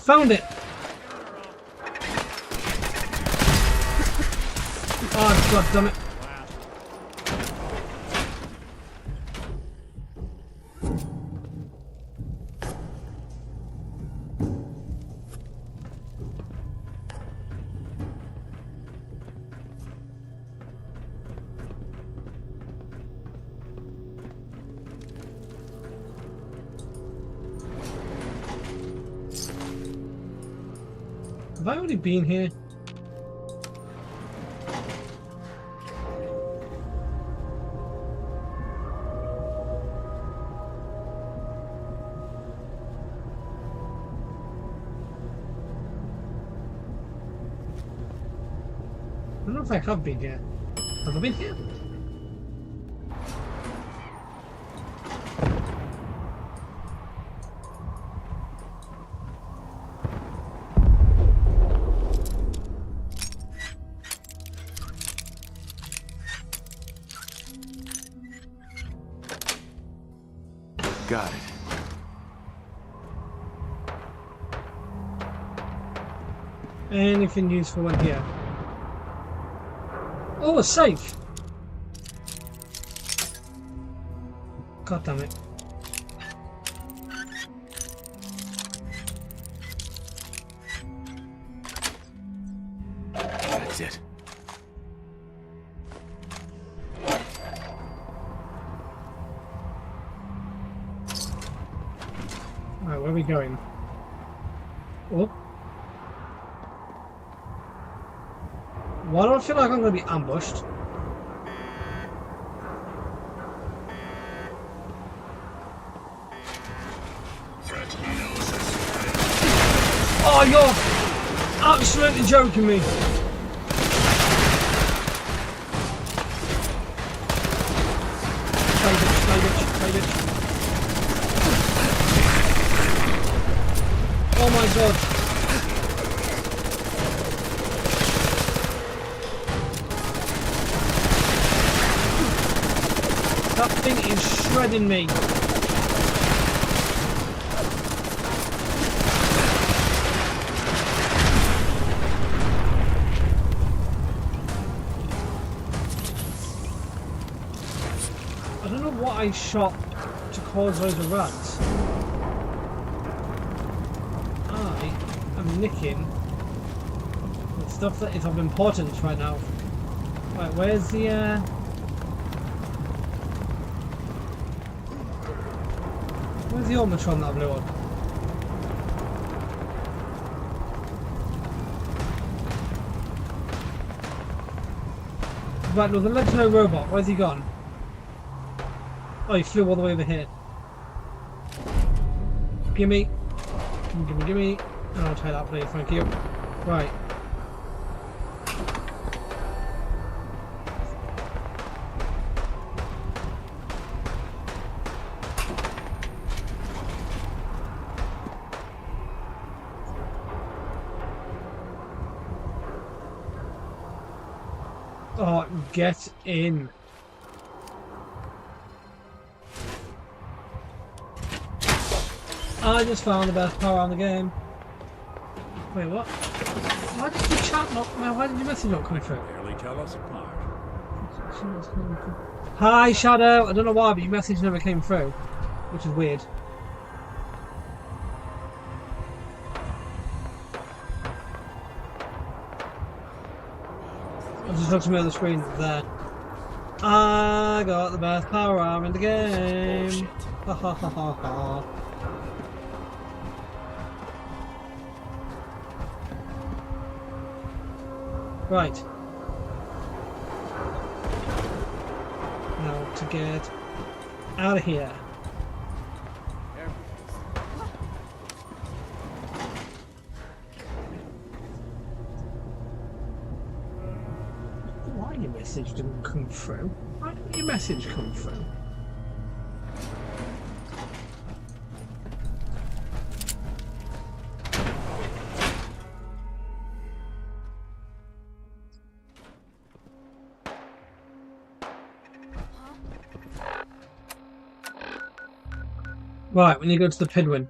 found it! Oh, god damn it. Have I already been here? I don't know if I have been here. Have I been here? Got it. Anything useful in here? Oh, a safe! God damn it. That's it. Alright, where are we going? Oh. Why do I feel like I'm going to be ambushed? Oh, you're absolutely joking me. Play bitch, play bitch, play bitch. Oh my god. That thing is shredding me. I don't know what I shot to cause those rats. I am nicking the stuff that is of importance right now. Right, where's the where's the Ormatron that I blew on? Right, no, the legendary robot, where's he gone? Oh, he flew all the way over here. Gimme. Gimme, gimme. Oh, I'll take that, please, thank you. Right. Oh, get in. I just found the best power on the game. Wait, what? Why did your chat not? Why did your message not come through? Barely tell us apart. Hi, Shadow. I don't know why, but your message never came through, which is weird. I just looked at me on the screen. It's there. I got the best power arm in the game. Ha ha ha ha ha. Right. Now to get out of here. Why your message didn't come through? Why didn't your message come through? Right, when you go to the Prydwen.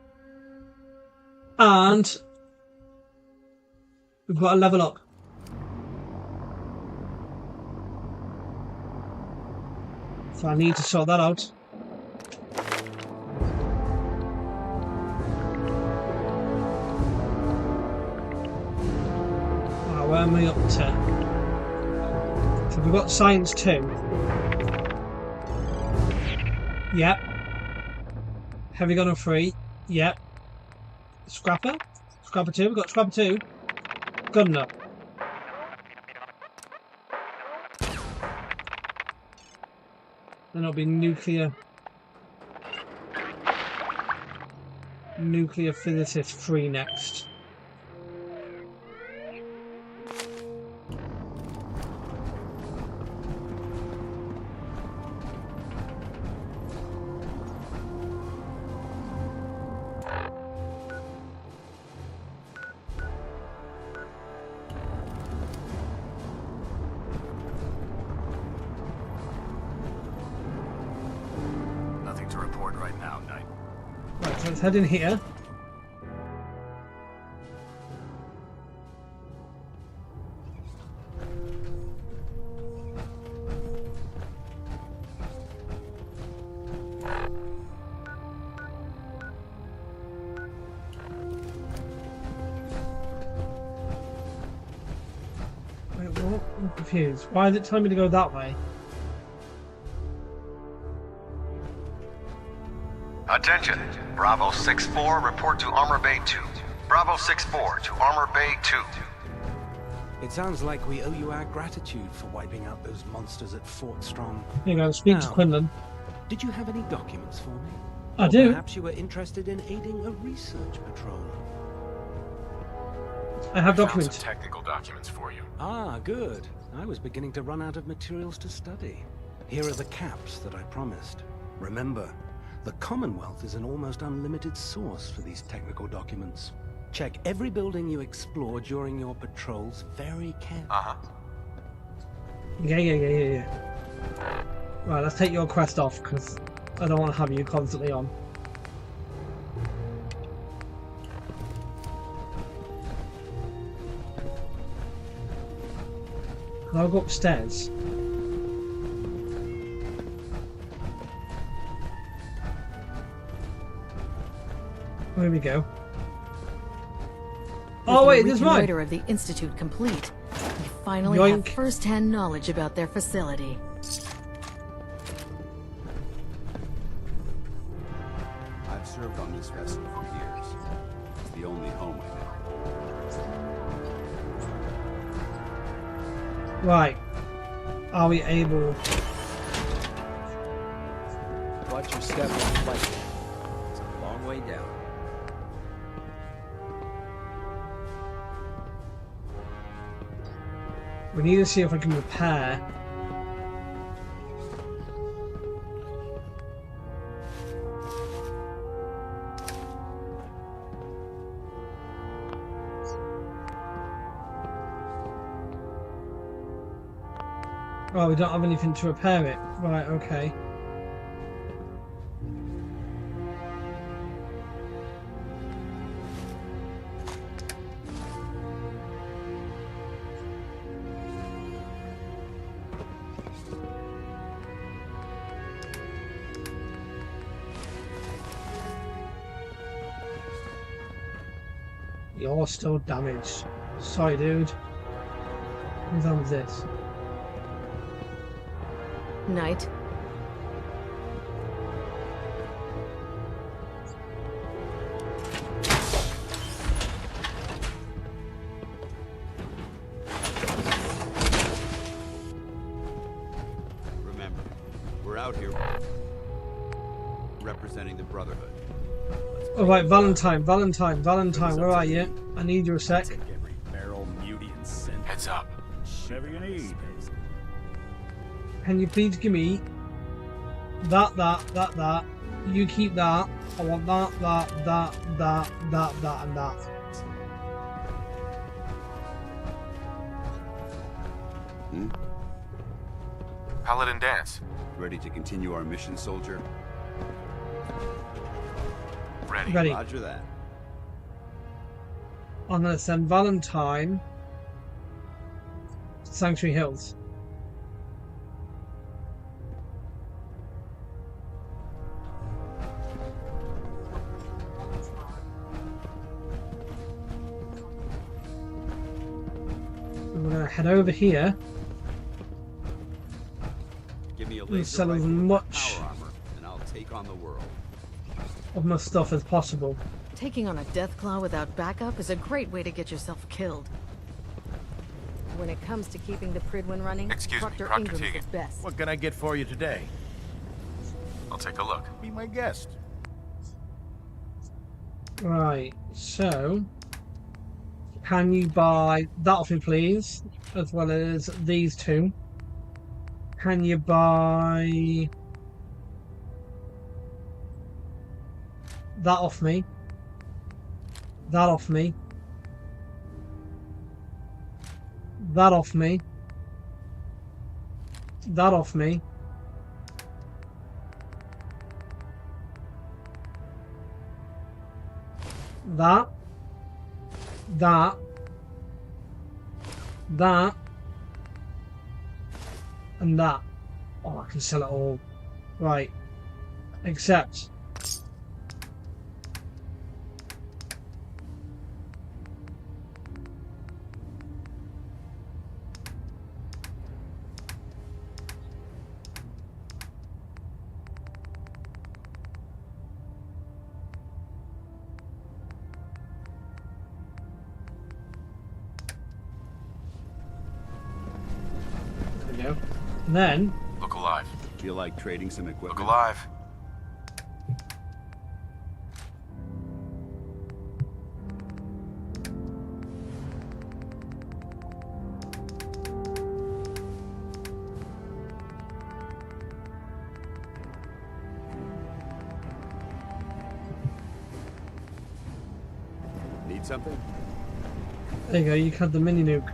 And We've got to level up. So I need to sort that out. Where am I up to? So we've got science 2. Yep. Heavy gunner 3. Yep. Scrapper? Scrapper 2. We've got Scrapper 2. Gunner. Then it'll be nuclear. Nuclear physicist 3 next. To report right now, Knight. Right, so let's head in here. Wait, what? I'm confused. Why is it telling me to go that way? Attention, Bravo 6-4, report to Armor Bay 2. Bravo 6-4 to Armor Bay 2. It sounds like we owe you our gratitude for wiping out those monsters at Fort Strong. Here you go, speak to Now, Quinlan. Did you have any documents for me? I Or do. Perhaps you were interested in aiding a research patrol. I have Found some documents. technical documents for you. Ah, good. I was beginning to run out of materials to study. Here are the caps that I promised. Remember, the Commonwealth is an almost unlimited source for these technical documents. Check every building you explore during your patrols very carefully. Yeah. Right, let's take your quest off, because I don't want to have you constantly on. I'll go upstairs. There we go. Oh wait, there's mine! Reconnoiter of the Institute complete. We finally Yoink. have first-hand knowledge about their facility. I've served on this vessel for years. It's the only home I know. Right. Are we able... Watch your step on the flight. It's a long way down. We need to see if I can repair. Oh, we don't have anything to repair it. Right, okay. You're still damaged. Sorry, dude. Who's on with this? Knight, Remember, we're out here representing the Brotherhood. Oh, right, Valentine, where are you? I need you a sec. Take every barrel, beauty, and sin. Heads up. Whatever you need. Can you please give me that? You keep that. I want that, and that. Paladin dance. Ready to continue our mission, soldier? Ready. Ready. Roger that. I'm gonna send Valentine Sanctuary Hills. We're going to head over here Give me a and laser sell as rifle with much power armor, and I'll take on the world. of my stuff as possible. Taking on a Deathclaw without backup is a great way to get yourself killed. When it comes to keeping the Prydwen running, Excuse me, Proctor Proctor Ingram's Tegan. the best. What can I get for you today? I'll take a look. Be my guest. Right, so can you buy that off me, please, as well as these two? Can you buy that off me? That off me? That off me? That off me? That, that, and that. Oh, I can sell it all. Right. Accept. There we go. And then Look alive. Feel like trading some Look equipment? alive. Need something? there you go. You had the mini nuke.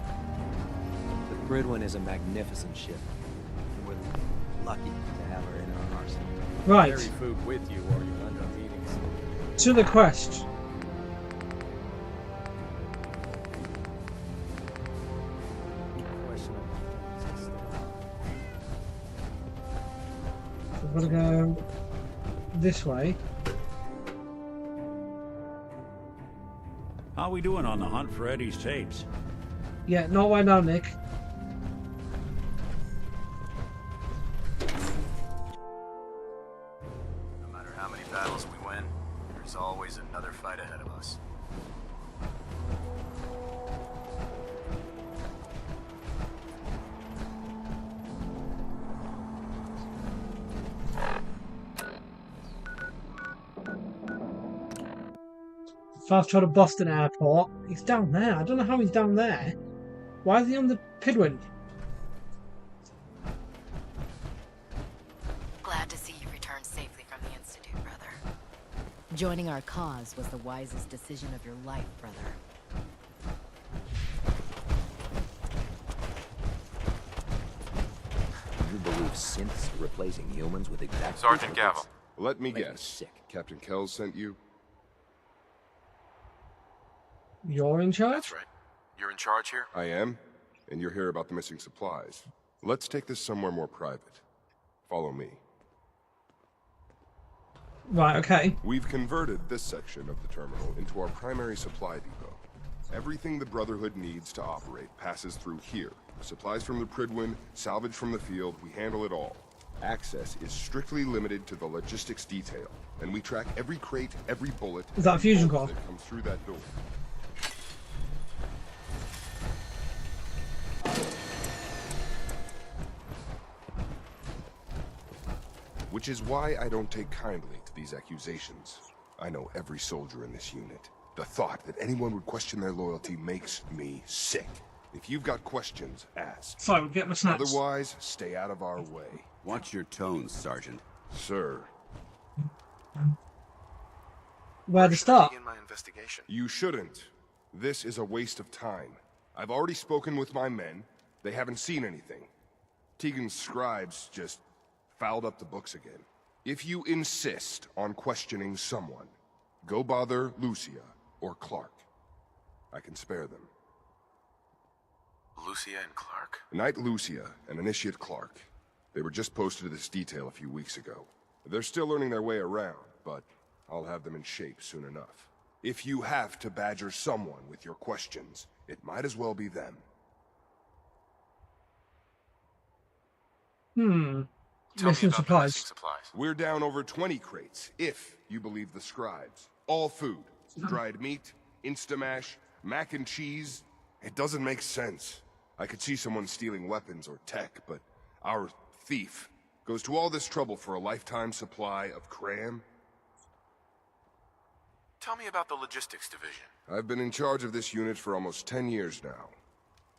The Prydwen is a magnificent ship. We're lucky to have her in our arsenal. Right. Carry food with you or you'll end up eating some. To the quest. Question So we've got to go this way. How we doing on the hunt for Eddie's tapes? Yeah, not right now, Nick. No matter how many battles we win, there's always another fight ahead of us. Fast travel to Boston Airport. He's down there. I don't know how he's down there. Why is he on the Prydwen? Glad to see you returned safely from the Institute, brother. Joining our cause was the wisest decision of your life, brother. You believe synths are replacing humans with exact Sergeant duplicates? Gavel. Let me Makes me guess. sick. Captain Kells sent you? You're in charge? That's right. You're in charge here? I am, and you're here about the missing supplies. Let's take this somewhere more private. Follow me. Right, okay. We've converted this section of the terminal into our primary supply depot. Everything the Brotherhood needs to operate passes through here. Supplies from the Prydwen, salvage from the field, we handle it all. Access is strictly limited to the logistics detail, and we track every crate, every bullet, Is that a every fusion bolt core? that comes through that door. Which is why I don't take kindly to these accusations. I know every soldier in this unit. The thought that anyone would question their loyalty makes me sick. If you've got questions, ask. Sorry, we'll get my snacks. Otherwise, stay out of our way. Watch your tones, Sergeant. Sir, Where to start? Begin my investigation. you shouldn't. This is a waste of time. I've already spoken with my men. They haven't seen anything. Tegan's scribes just fouled up the books again. If you insist on questioning someone, go bother Lucia or Clark. I can spare them. Lucia and Clark. Knight Lucia and Initiate Clark. They were just posted to this detail a few weeks ago. They're still learning their way around, but I'll have them in shape soon enough. If you have to badger someone with your questions, it might as well be them. Tell me Missing about the supplies. missing supplies. We're down over 20 crates, if you believe the scribes. All food. Dried meat, Instamash, mac and cheese. It doesn't make sense. I could see someone stealing weapons or tech, but our thief goes to all this trouble for a lifetime supply of cram? Tell me about the logistics division. I've been in charge of this unit for almost 10 years now.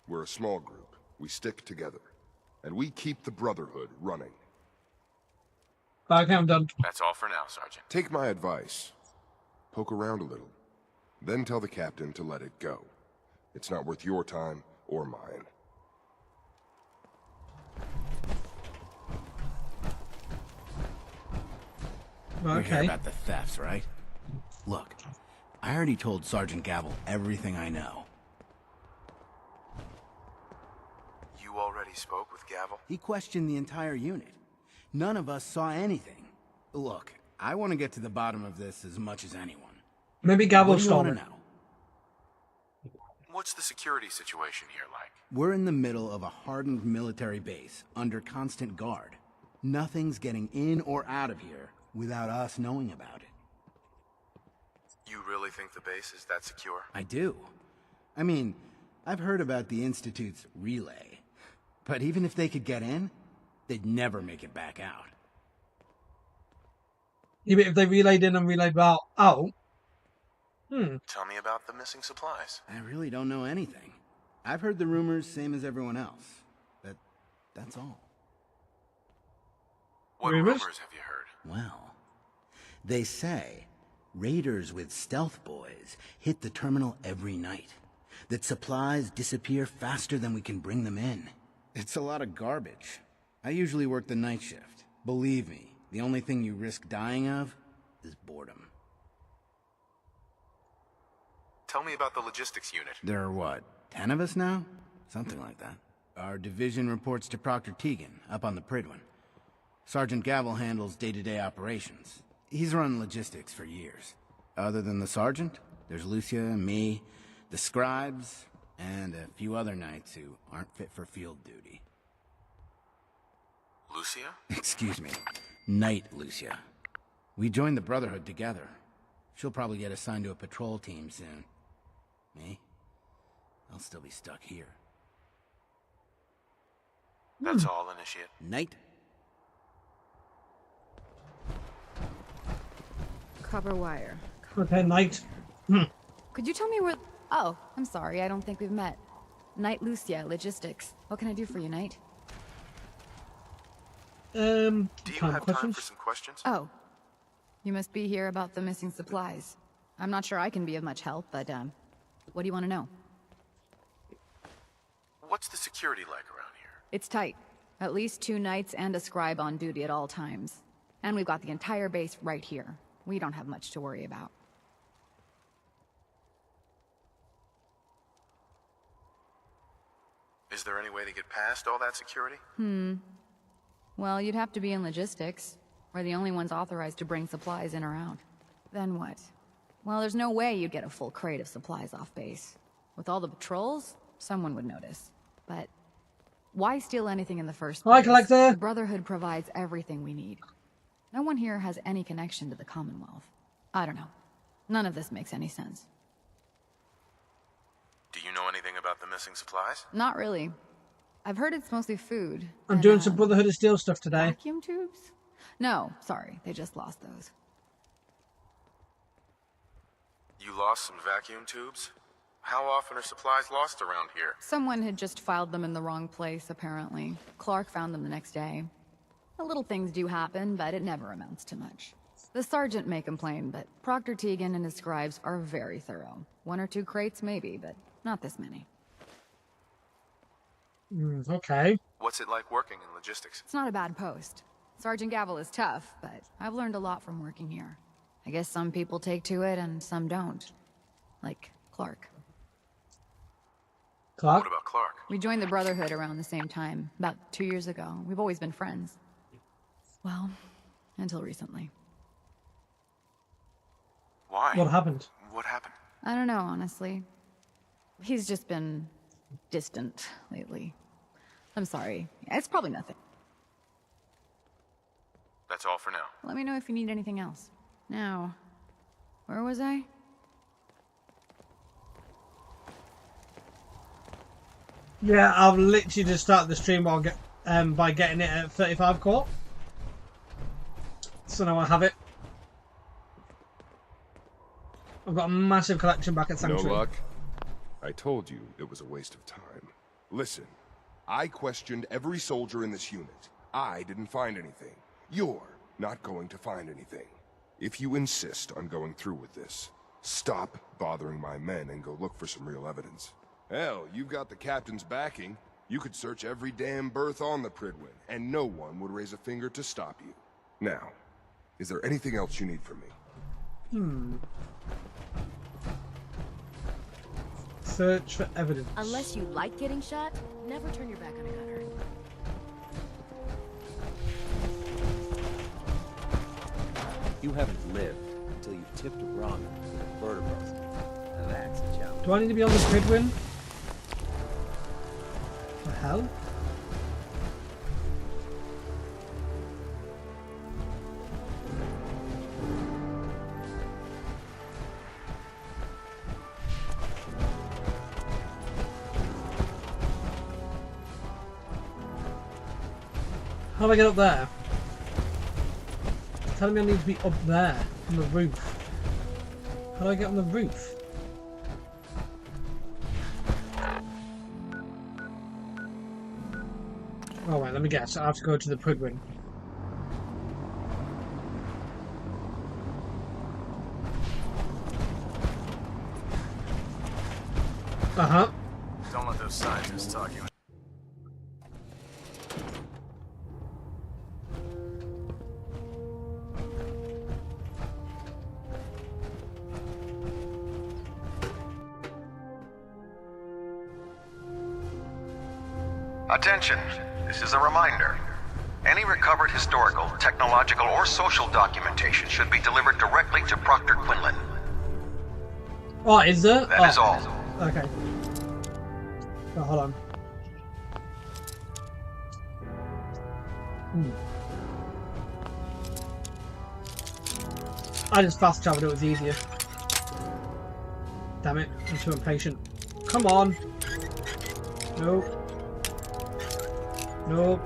We're a small group. We stick together. And we keep the Brotherhood running. Okay, I'm done. That's all for now, Sergeant. Take my advice. Poke around a little. Then tell the captain to let it go. It's not worth your time or mine. We're here Okay. about the thefts, right? Look, I already told Sergeant Gavel everything I know. You already spoke with Gavel? He questioned the entire unit. None of us saw anything. Look, I want to get to the bottom of this as much as anyone. Maybe Gavel What do you stole want it. to know? What's the security situation here like? We're in the middle of a hardened military base, under constant guard. Nothing's getting in or out of here without us knowing about it. You really think the base is that secure? I do. I mean, I've heard about the Institute's relay. But even if they could get in, they'd never make it back out. Yeah, but if they relayed in and relayed out, Tell me about the missing supplies. I really don't know anything. I've heard the rumors, same as everyone else. That's all. What Rumors? rumors have you heard? Well, they say raiders with stealth boys hit the terminal every night. That supplies disappear faster than we can bring them in. It's a lot of garbage. I usually work the night shift. Believe me, the only thing you risk dying of is boredom. Tell me about the logistics unit. There are what, 10 of us now? Something like that. Our division reports to Proctor Teagan, up on the Prydwen. Sergeant Gavel handles day-to-day operations. He's run logistics for years. Other than the sergeant, there's Lucia, me, the scribes, and a few other knights who aren't fit for field duty. Lucia? Excuse me. Knight Lucia. We joined the Brotherhood together. She'll probably get assigned to a patrol team soon. Me? I'll still be stuck here. That's all, Initiate. Knight? Copper wire. okay, Knight. Could you tell me where... Oh, I'm sorry, I don't think we've met. Knight Lucia, Logistics. What can I do for you, Knight? Do you Time have time questions? for some questions? Oh. You must be here about the missing supplies. I'm not sure I can be of much help, but, what do you want to know? What's the security like around here? It's tight. At least 2 knights and a scribe on duty at all times. And we've got the entire base right here. We don't have much to worry about. Is there any way to get past all that security? Well, you'd have to be in logistics. We're the only ones authorized to bring supplies in or out. Then what? Well, there's no way you'd get a full crate of supplies off base. With all the patrols, someone would notice. But why steal anything in the first place? Hi, Collector. The Brotherhood provides everything we need. No one here has any connection to the Commonwealth. I don't know. None of this makes any sense. Do you know anything about the missing supplies? Not really. I've heard it's mostly food. I'm and, doing some Brotherhood of Steel stuff today. Vacuum tubes? No, sorry. They just lost those. You lost some vacuum tubes? How often are supplies lost around here? Someone had just filed them in the wrong place, apparently. Clark found them the next day. The little things do happen, but it never amounts to much. The sergeant may complain, but Proctor Teagan and his scribes are very thorough. 1 or 2 crates, maybe, but not this many. Okay. What's it like working in logistics? It's not a bad post. Sergeant Gavel is tough, but I've learned a lot from working here. I guess some people take to it and some don't. Like Clark. Clark? What about Clark? We joined the Brotherhood around the same time, about 2 years ago. We've always been friends. Well, until recently. Why? What happened? What happened? I don't know, honestly. He's just been distant lately. I'm sorry. It's probably nothing. That's all for now. Let me know if you need anything else. Now, where was I? Yeah, I've literally just started the stream while by getting it at 35 core. So now I have it. I've got a massive collection back at Sanctuary. No luck? I told you it was a waste of time. Listen, I questioned every soldier in this unit. I didn't find anything. You're not going to find anything. If you insist on going through with this, stop bothering my men and go look for some real evidence. Hell, you've got the captain's backing. You could search every damn berth on the Prydwen, and no one would raise a finger to stop you. Now, is there anything else you need from me? Search for evidence. Unless you like getting shot, never turn your back on a gunner. You haven't lived until you've tipped Ramen with a vertebra. Now that's a challenge. Do I need to be on the Prydwen? The hell? How do I get up there? It's telling me I need to be up there, on the roof. How do I get on the roof? Oh wait, let me guess. I have to go to the Prydwen. Uh-huh. Don't let those scientists talk you. Attention, this is a reminder. Any recovered historical, technological, or social documentation should be delivered directly to Proctor Quinlan. Oh, is there? That is all. Okay. Oh, hold on. I just fast traveled, it was easier. Damn it, I'm too impatient. Come on! Nope. Nope.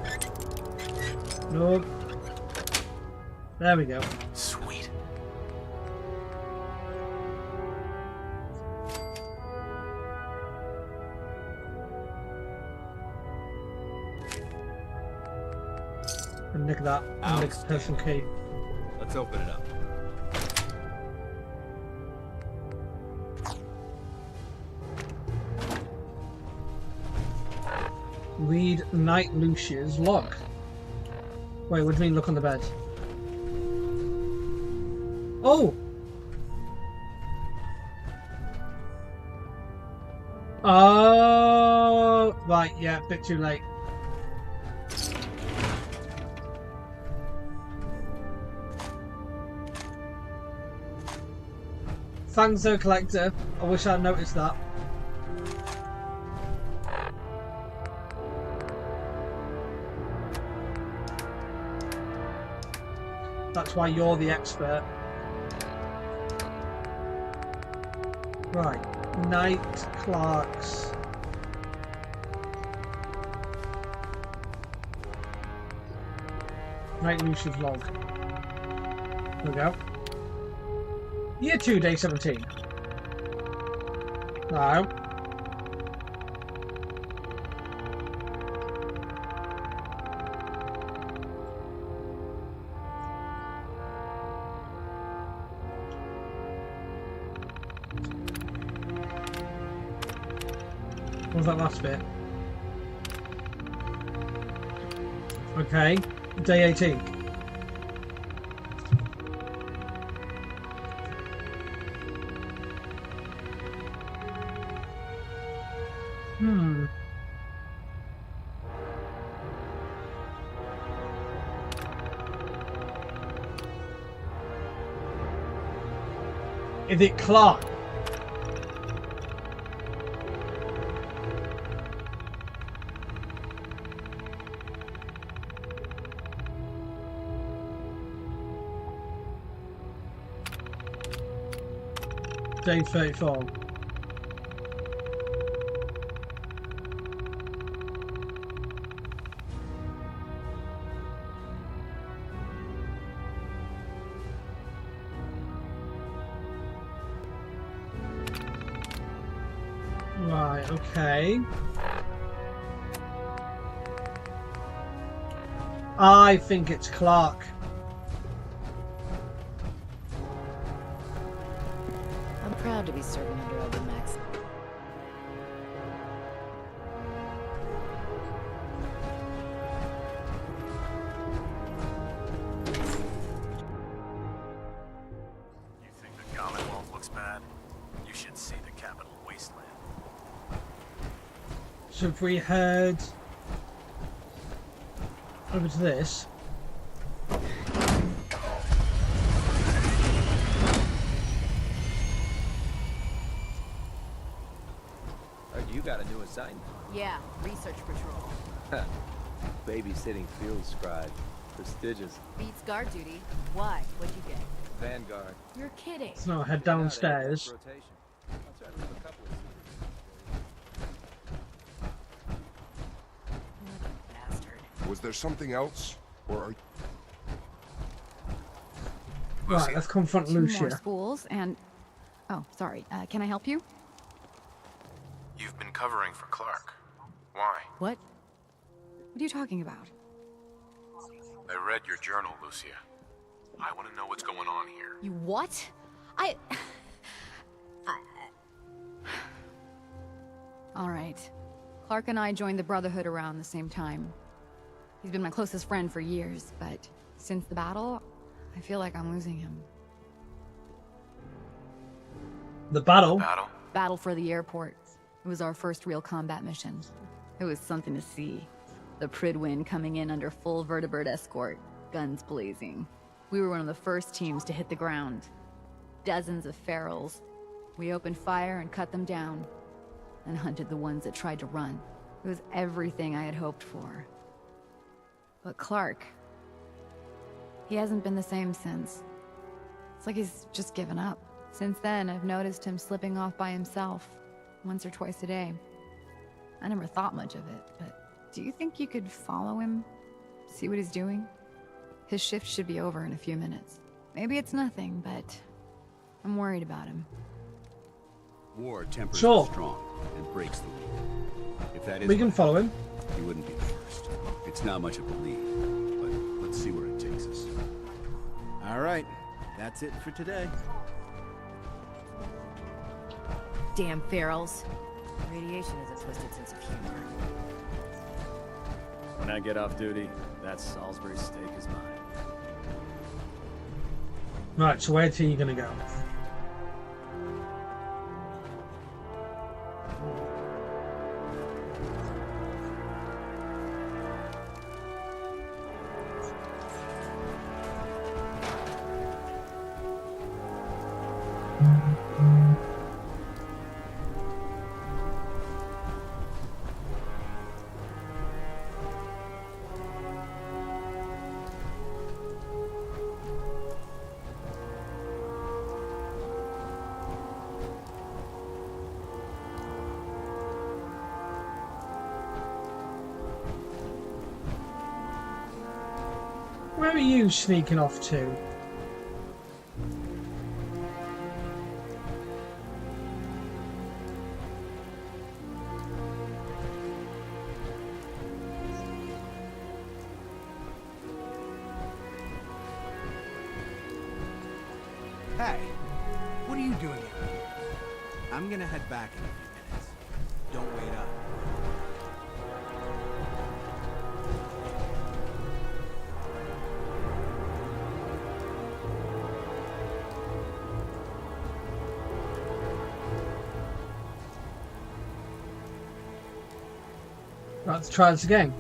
Nope. There we go. Sweet. And nick that. And nick the personal key. Let's open it up. Read Knight Lucia's log. Wait, what do you mean look on the bed? Oh! Oh! Right, yeah, a bit too late. Thanks, though, Collector. I wish I'd noticed that. That's why you're the expert. Right. Knight Clark's. Knight Lucia's log. There we go. Year 2, day 17. Now. What was that last bit? Okay, day 18. Hmm. Is it Clark? Day 34. Right, okay. I think it's Clark. I'm proud to be serving under other Max. You think the Commonwealth looks bad? You should see the capital wasteland. So if we head over to this. Heard you got a new assignment. Yeah, research patrol. Babysitting field scribe. Prestigious. Beats guard duty. Why? What'd you get? Vanguard. You're kidding. So I'll head downstairs. Rotation. I'll try to leave a couple of Bastard. Was there something else? Or are Right, let's confront Two more Lucia. spools and... Oh, sorry. Can I help you? You've been covering for Clark. Why? What? What are you talking about? I read your journal, Lucia. I want to know what's going on here. You what? All right. Clark and I joined the Brotherhood around the same time. He's been my closest friend for years, but since the battle, I feel like I'm losing him. The battle? Battle? Battle for the airport. It was our first real combat mission. It was something to see. The Prydwen coming in under full vertebrate escort, guns blazing. We were one of the first teams to hit the ground. Dozens of ferals. We opened fire and cut them down, and hunted the ones that tried to run. It was everything I had hoped for. But Clark, he hasn't been the same since. It's like he's just given up. Since then, I've noticed him slipping off by himself, once or twice a day. I never thought much of it, but do you think you could follow him? See what he's doing? His shift should be over in a few minutes. Maybe it's nothing, but I'm worried about him. War tempers Sure. the strong and breaks the weak. If that is We can what follow him. happened, he wouldn't be the first. It's not much of a lead, but let's see where it takes us. All right, that's it for today. Damn ferals. Radiation is a twisted sense of humor. When I get off duty, that Salisbury steak is mine. Right, so where are you gonna go? Where are you sneaking off to? Hey, what are you doing here? I'm gonna head back in a few minutes. Don't wait up. Let's try this again.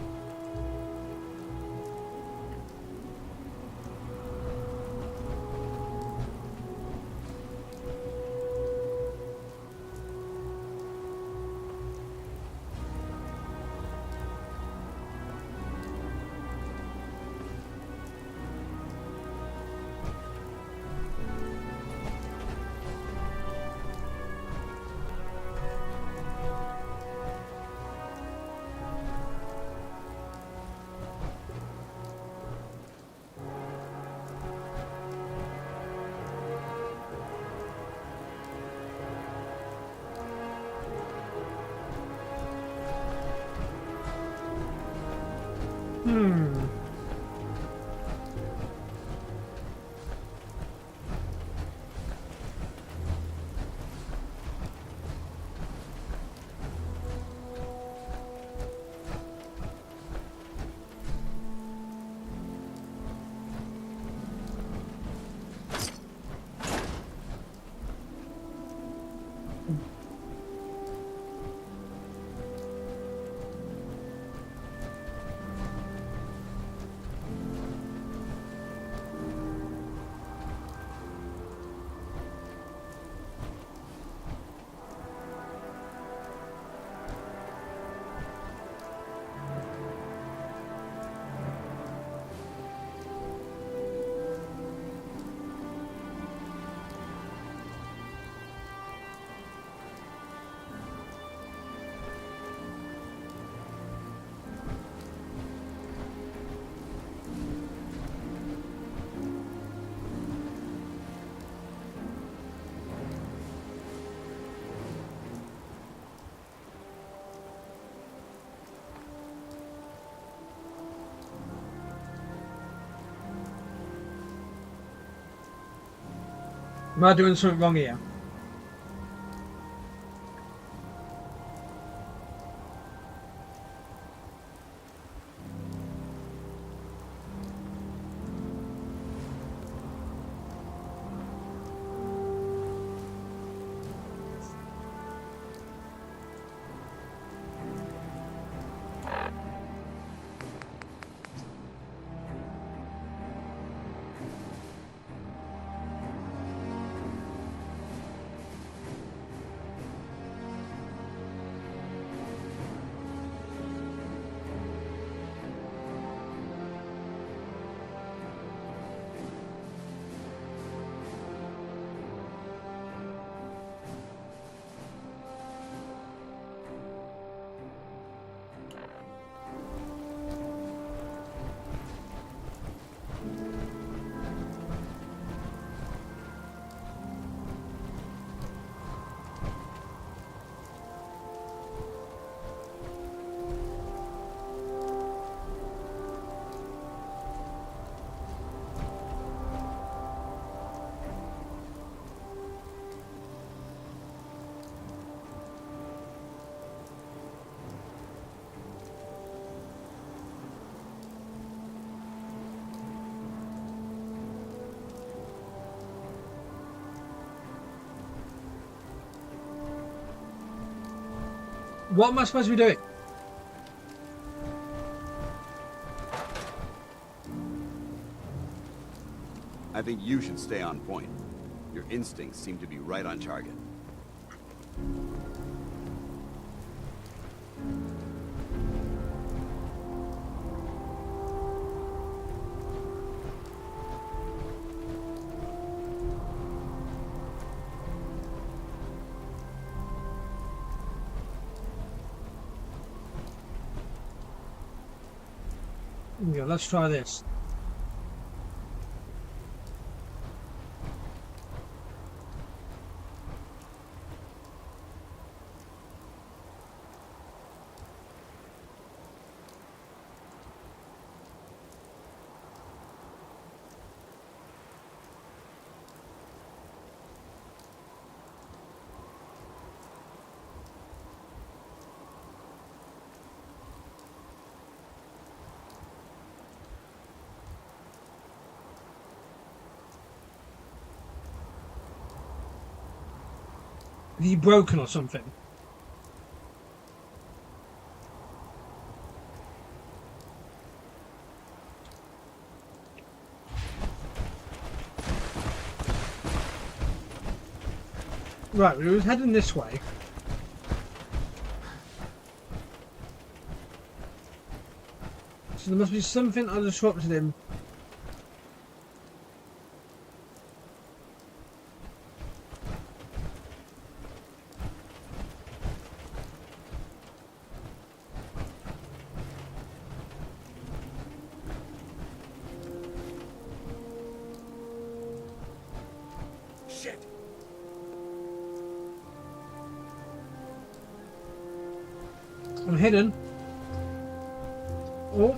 Am I doing something wrong here? What am I supposed to be doing? I think you should stay on point. Your instincts seem to be right on target. Yeah, let's try this. Are you broken or something? Right, we was heading this way. So there must be something I disrupted him. Shit! I'm hidden. Oh.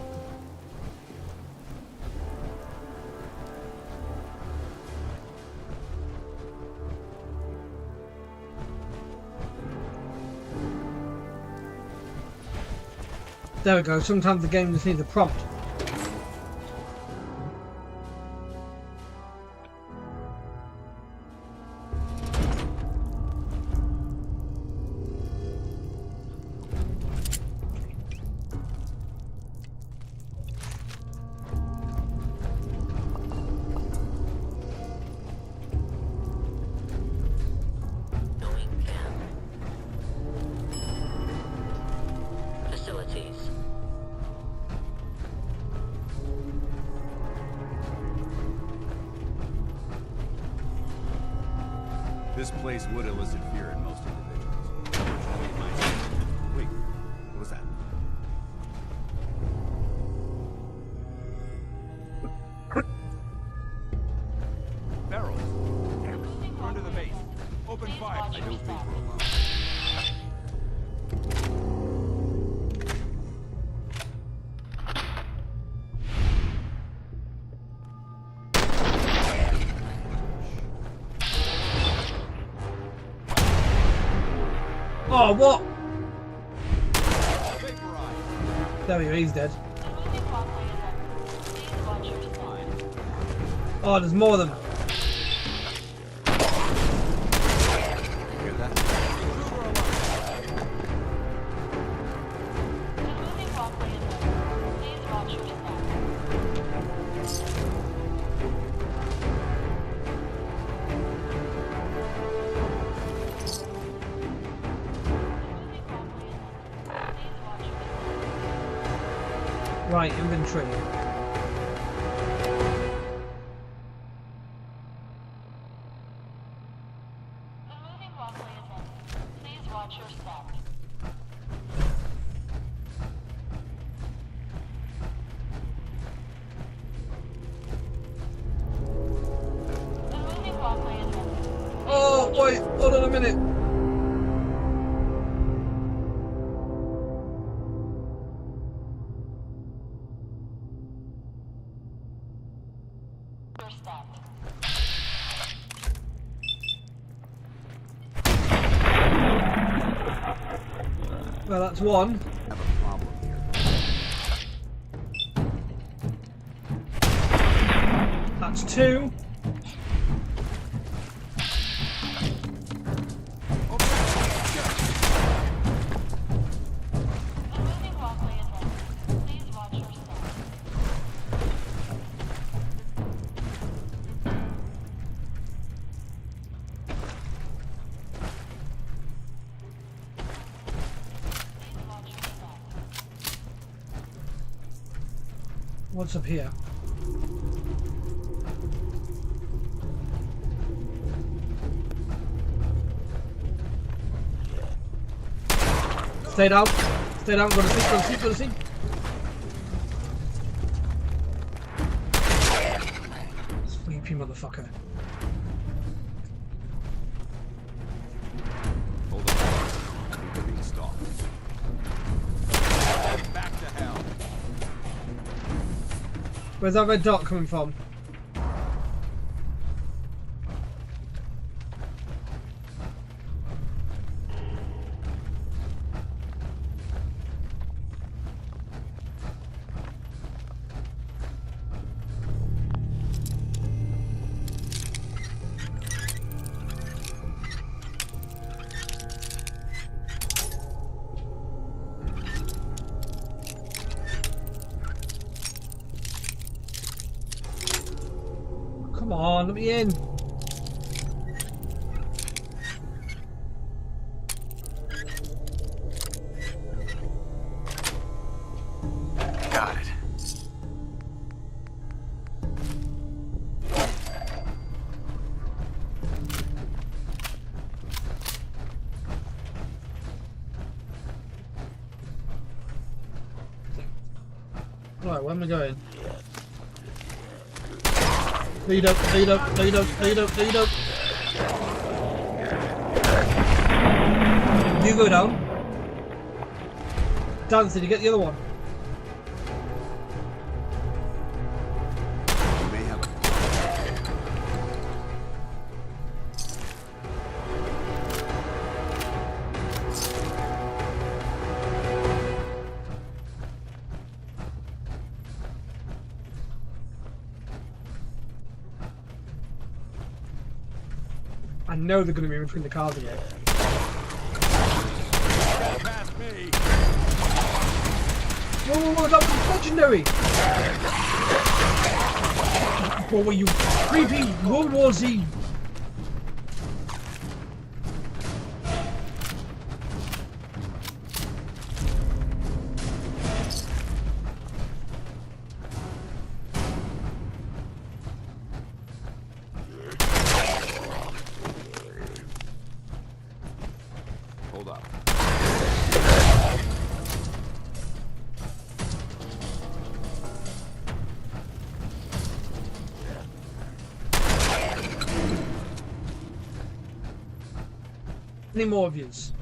There we go. Sometimes the game just needs a prompt. This place would elicit fear in most individuals. Unfortunately, it might. Wait, what was that? Barrels! Damn it! Run to the base. Open fire! I don't think we're alone. Oh, what? There we go, he's dead. Oh, there's more of them. Hear that? Right, inventory. Oh, wait, hold on a minute. Well, that's one. I have a problem here. That's two. What's up here? Stay down. Stay down. Go to sleep. Go to sleep. Go to sleep. Sleepy motherfucker. Hold on. We're being stalked. Back to hell. Where's that red dot coming from? Come on, let me in. So, where am I going? Lead up, lead up, lead up, lead up, lead up. You go down. Dance, did you get the other one? I know they're going to be in between the cars again. Whoa, that was legendary! What were you creepy World War Z? Hold up. Any more of yous?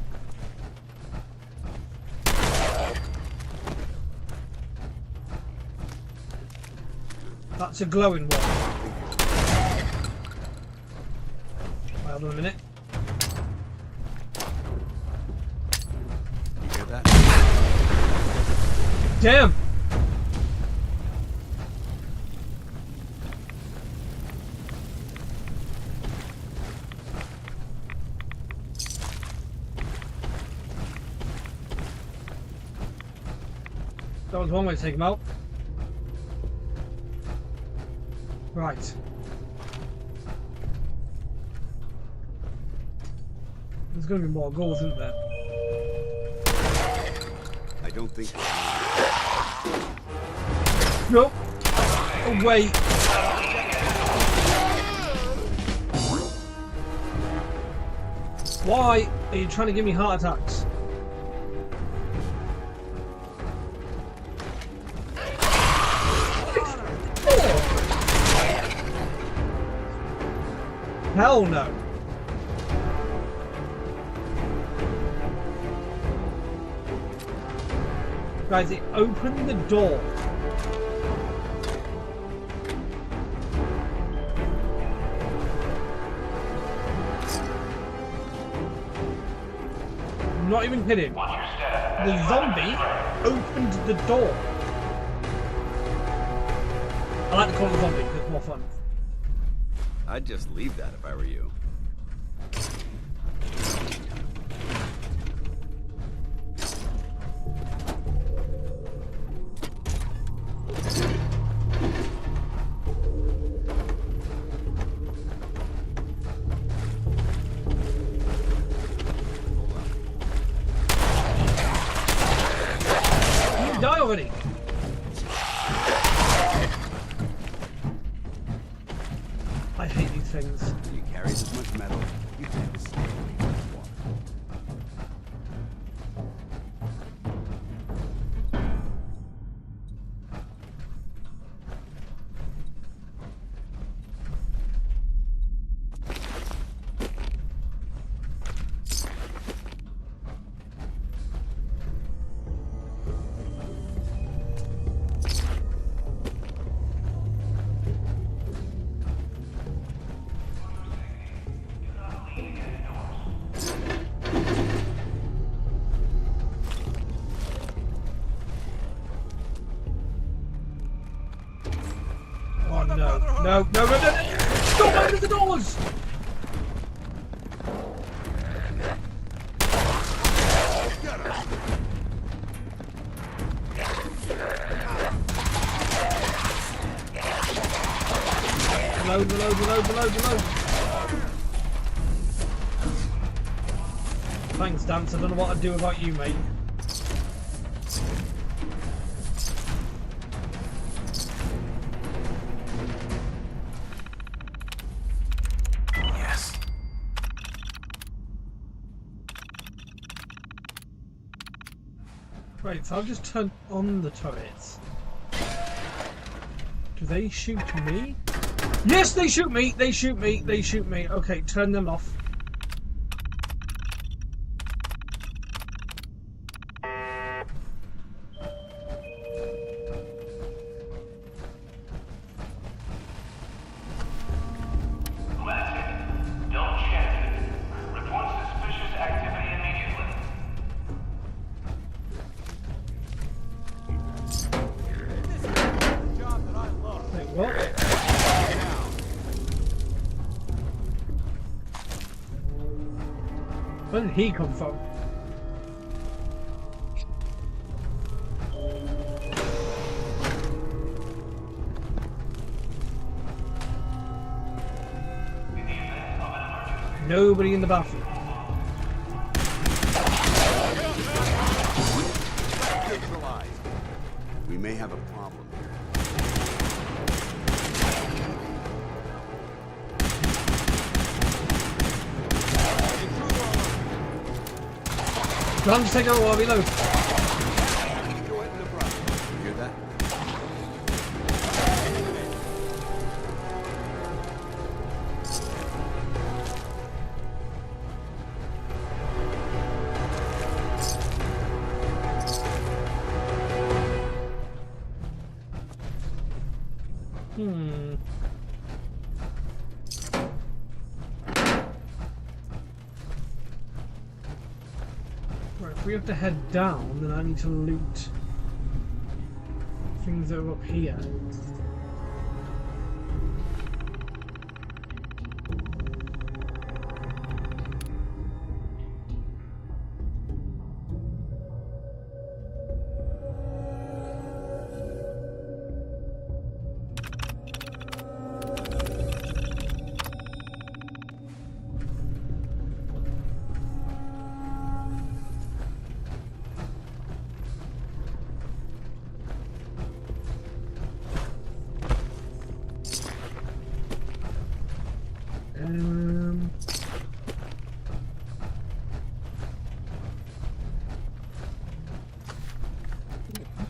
That's a glowing one. Hold on a minute. You hear that? Damn! That was one way to take him out. Right. There's going to be more goals, isn't there? I don't think. Nope. Oh, wait. Why are you trying to give me heart attacks? Hell no. Guys, it opened the door. I'm not even kidding. The zombie opened the door. I like to call it a zombie because it's more fun. I'd just leave that if I were you. You die already. I hate these things. You carry this much metal, you tend to stay away from the water. No. Stop opening the doors! Below. Thanks, Dance. I don't know what I'd do without you, mate. Right, so I've just turned on the turrets. Do they shoot me? Yes, they shoot me! They shoot me! They shoot me! Okay, turn them off. Don't check. Report suspicious activity immediately. This is the job that I love. Wait, what? Where did he come from? Nobody in the bathroom. We may have a problem here. Run, take over while we load. You hear that? Right, if we have to head down, then I need to loot things that are up here.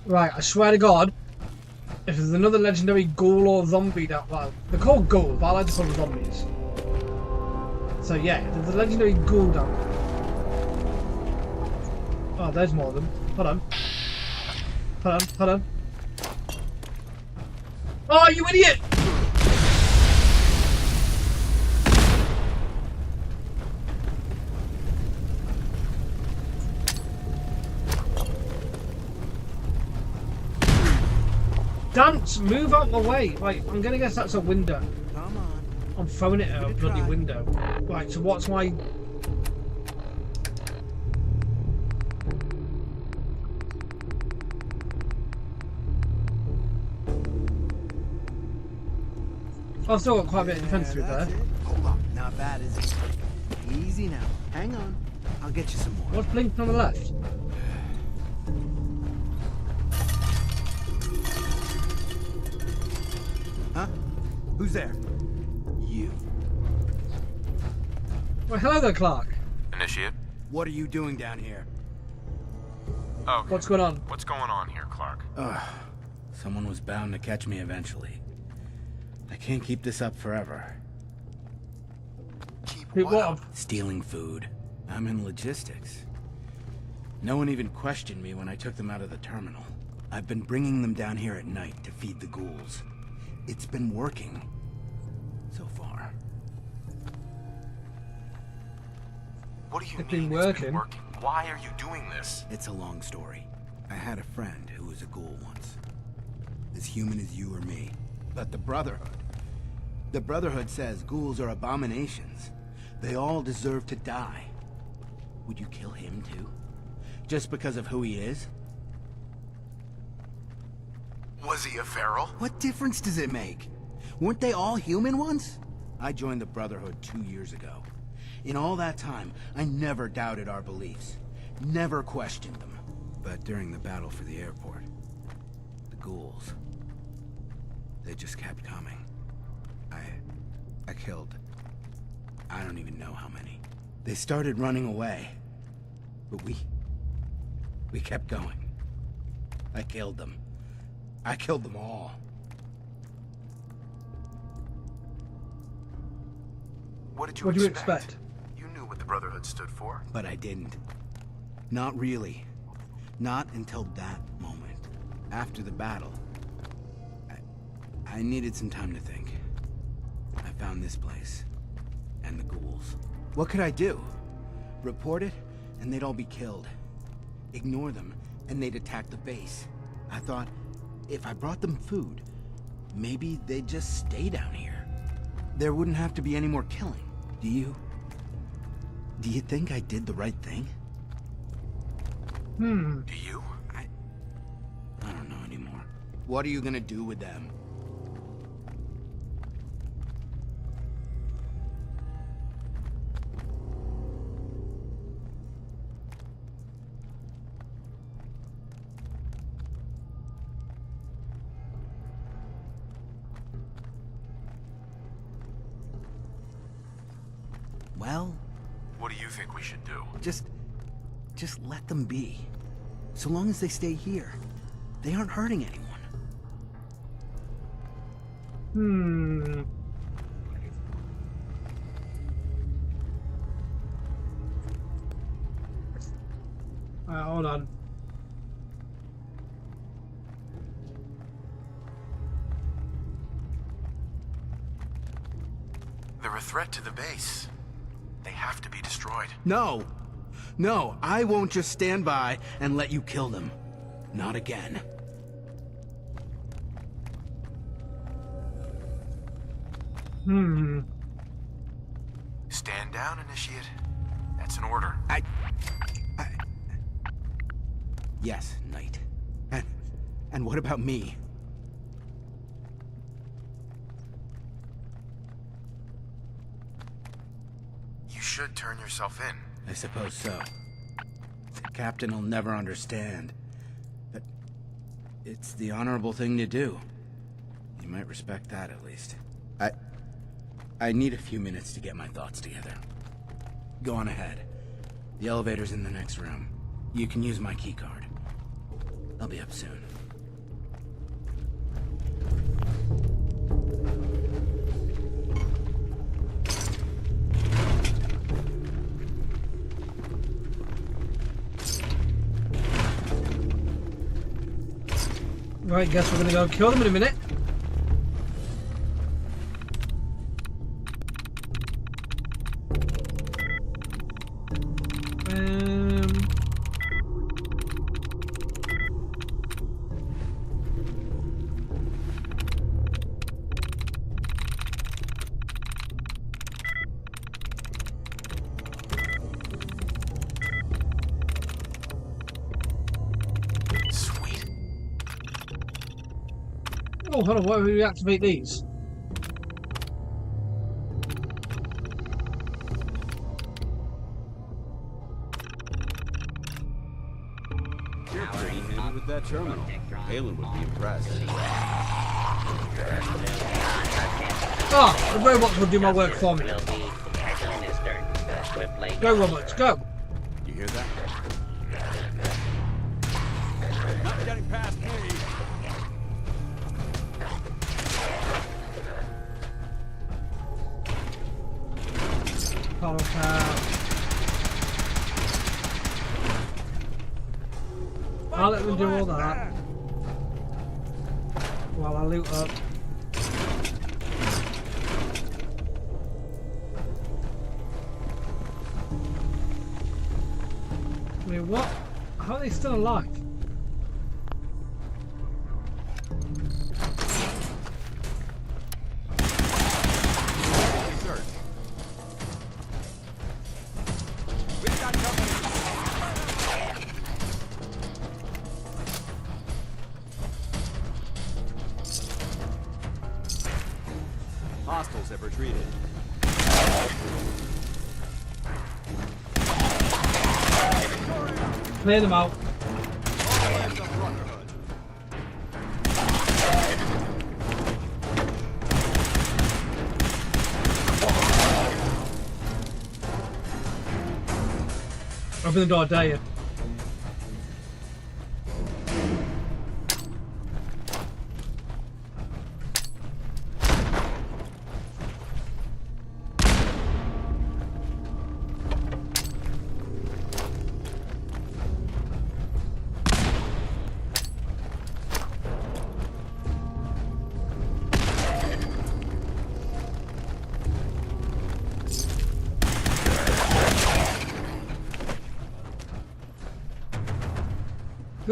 Right, I swear to God, if there's another legendary ghoul or zombie that, well, they're called ghouls, but I like to call them zombies. So yeah, if there's a legendary ghoul down there. Oh, there's more of them. Hold on. Hold on, hold on. Oh, you idiot! Dance! Move out my way! Right, I'm gonna guess that's a window. Come on. I'm throwing it at a bloody window. Right, so what's my... I've still got quite a bit of defense through there. Hold up. Not bad, is it? Easy now. Hang on. I'll get you some more. What's blinking on the left? Huh? Who's there? You. Well, hello there, Clark. Initiate. What are you doing down here? Okay. What's going on? What's going on here, Clark? Someone was bound to catch me eventually. I can't keep this up forever. Keep what up? Stealing food. I'm in logistics. No one even questioned me when I took them out of the terminal. I've been bringing them down here at night to feed the ghouls. It's been working. So far. What do you It's mean been working? Why are you doing this? It's a long story. I had a friend who was a ghoul once. As human as you or me. But the Brotherhood. The Brotherhood says ghouls are abominations. They all deserve to die. Would you kill him too? Just because of who he is? Was he a feral? What difference does it make? Weren't they all human once? I joined the Brotherhood 2 years ago. In all that time, I never doubted our beliefs. Never questioned them. But during the battle for the airport, the ghouls, they just kept coming. I killed, I don't even know how many. They started running away. But we kept going. I killed them. I killed them all. What did you What do you expect? expect? You knew what the Brotherhood stood for. But I didn't. Not really. Not until that moment. After the battle. I needed some time to think. I found this place. And the ghouls. What could I do? Report it, and they'd all be killed. Ignore them, and they'd attack the base. I thought, if I brought them food, maybe they'd just stay down here. There wouldn't have to be any more killing. Do you think I did the right thing? Hmm. Do you? I don't know anymore. What are you gonna do with them? Well, What do you think we should do? just let them be. So long as they stay here, they aren't hurting anyone. Hmm. Hold on. They're a threat to the base. They have to be destroyed. No! No, I won't just stand by and let you kill them. Not again. Hmm. Stand down, Initiate. That's an order. Yes, Knight. And what about me? You should turn yourself in. I suppose so. The captain will never understand. But it's the honorable thing to do. You might respect that, at least. I need a few minutes to get my thoughts together. Go on ahead. The elevator's in the next room. You can use my keycard. I'll be up soon. Right, guess we're gonna go kill them in a minute. Oh, hold on, why do we reactivate these? You're pretty handy with that terminal. Halen would be impressed. Ah, the robots will do my work for me. Go, robots, go! You hear that? Not getting past me. Power cab. I'll let them do all that while I loot up. Wait, what? How are they still alive? Hostiles have retreated. Clear them out. Open the door, dare you?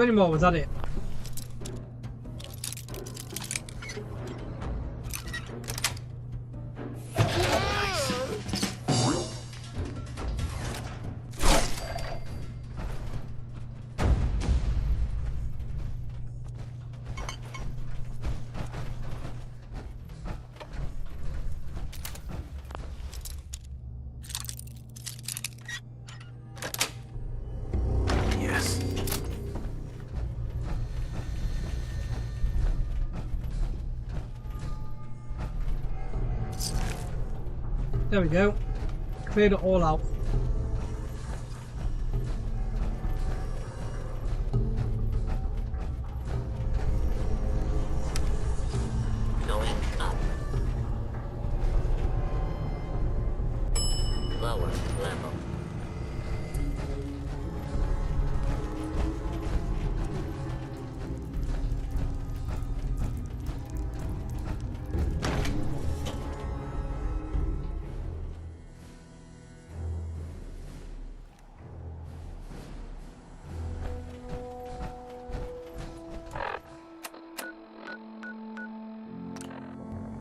do any more? Was that it? There we go. Cleared it all out. Going up. Lower level.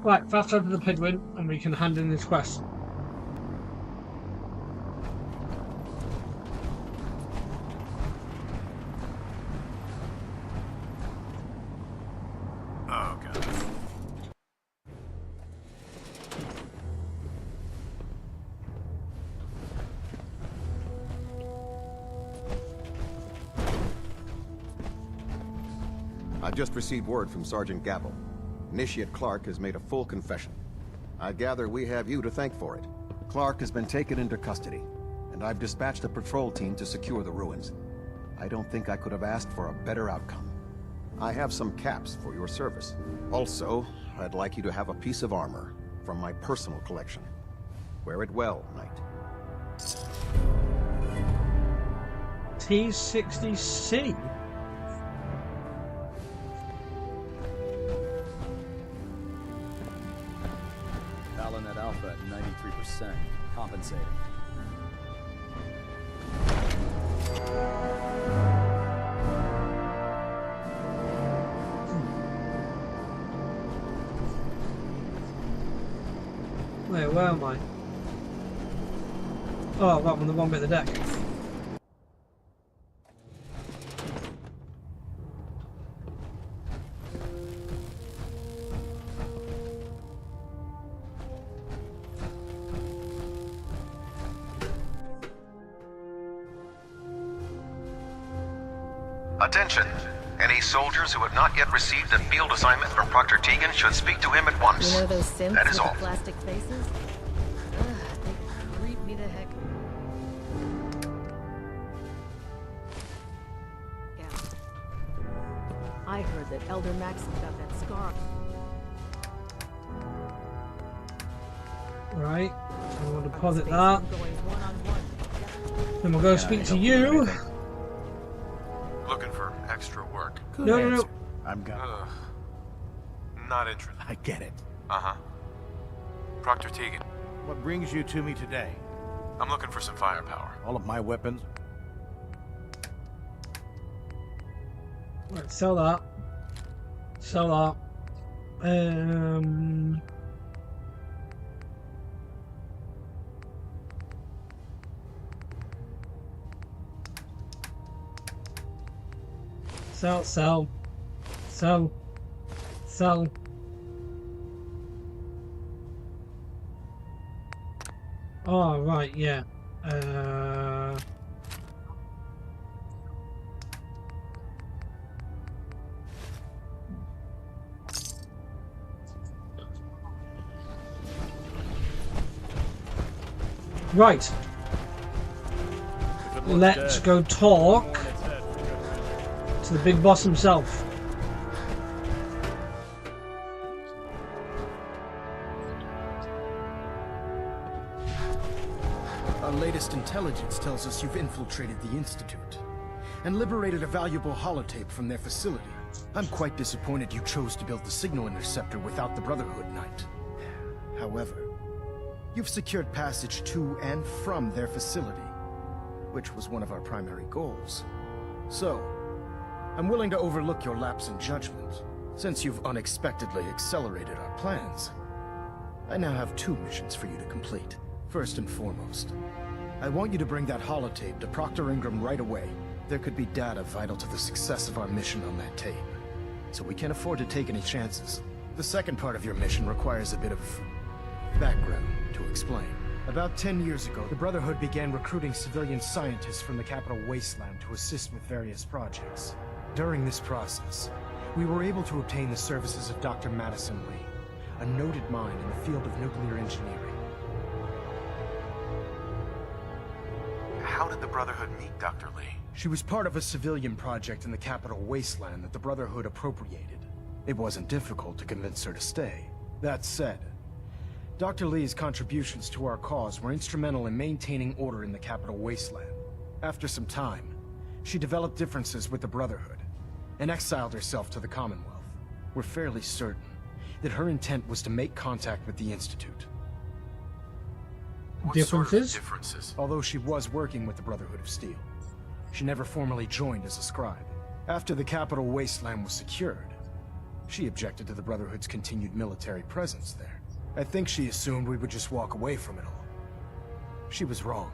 Right, fast over to the Prydwen and we can hand in this quest. Oh, God. I've just received word from Sergeant Gavel. Initiate Clark has made a full confession. I gather we have you to thank for it. Clark has been taken into custody, and I've dispatched a patrol team to secure the ruins. I don't think I could have asked for a better outcome. I have some caps for your service. Also, I'd like you to have a piece of armor from my personal collection. Wear it well, Knight. T-60C? At Alpha at 93%. Compensating. Wait, where am I? Oh, right, I'm on the wrong bit of the deck. Attention! Any soldiers who have not yet received a field assignment from Proctor Tegan should speak to him at once. You know those synths That is with all. the plastic faces? Ugh, they creep me the heck. Yeah. I heard that Elder Maxim got that scar. Right, so we'll deposit that. Then we'll go speak to you. Looking for extra work. No. I'm gone. Not interested. I get it. Uh-huh. Proctor Tegan, What brings you to me today? I'm looking for some firepower. All of my weapons? Right, sell that. Sell that. Sell. Oh, right, yeah. Right. Let's go talk to the big boss himself. Our latest intelligence tells us you've infiltrated the Institute and liberated a valuable holotape from their facility. I'm quite disappointed you chose to build the signal interceptor without the Brotherhood Knight. However, you've secured passage to and from their facility, which was one of our primary goals. So, I'm willing to overlook your lapse in judgment, since you've unexpectedly accelerated our plans. I now have 2 missions for you to complete. First and foremost, I want you to bring that holotape to Proctor Ingram right away. There could be data vital to the success of our mission on that tape, so we can't afford to take any chances. The second part of your mission requires a bit of background to explain. About 10 years ago, the Brotherhood began recruiting civilian scientists from the capital wasteland to assist with various projects. During this process, we were able to obtain the services of Dr. Madison Lee, a noted mind in the field of nuclear engineering. How did the Brotherhood meet Dr. Lee? She was part of a civilian project in the capital wasteland that the Brotherhood appropriated. It wasn't difficult to convince her to stay. That said, Dr. Lee's contributions to our cause were instrumental in maintaining order in the capital wasteland. After some time, she developed differences with the Brotherhood and exiled herself to the Commonwealth. We're fairly certain that her intent was to make contact with the Institute. What Differences? sort of differences? Although she was working with the Brotherhood of Steel, she never formally joined as a scribe. After the capital wasteland was secured, she objected to the Brotherhood's continued military presence there. I think she assumed we would just walk away from it all. She was wrong.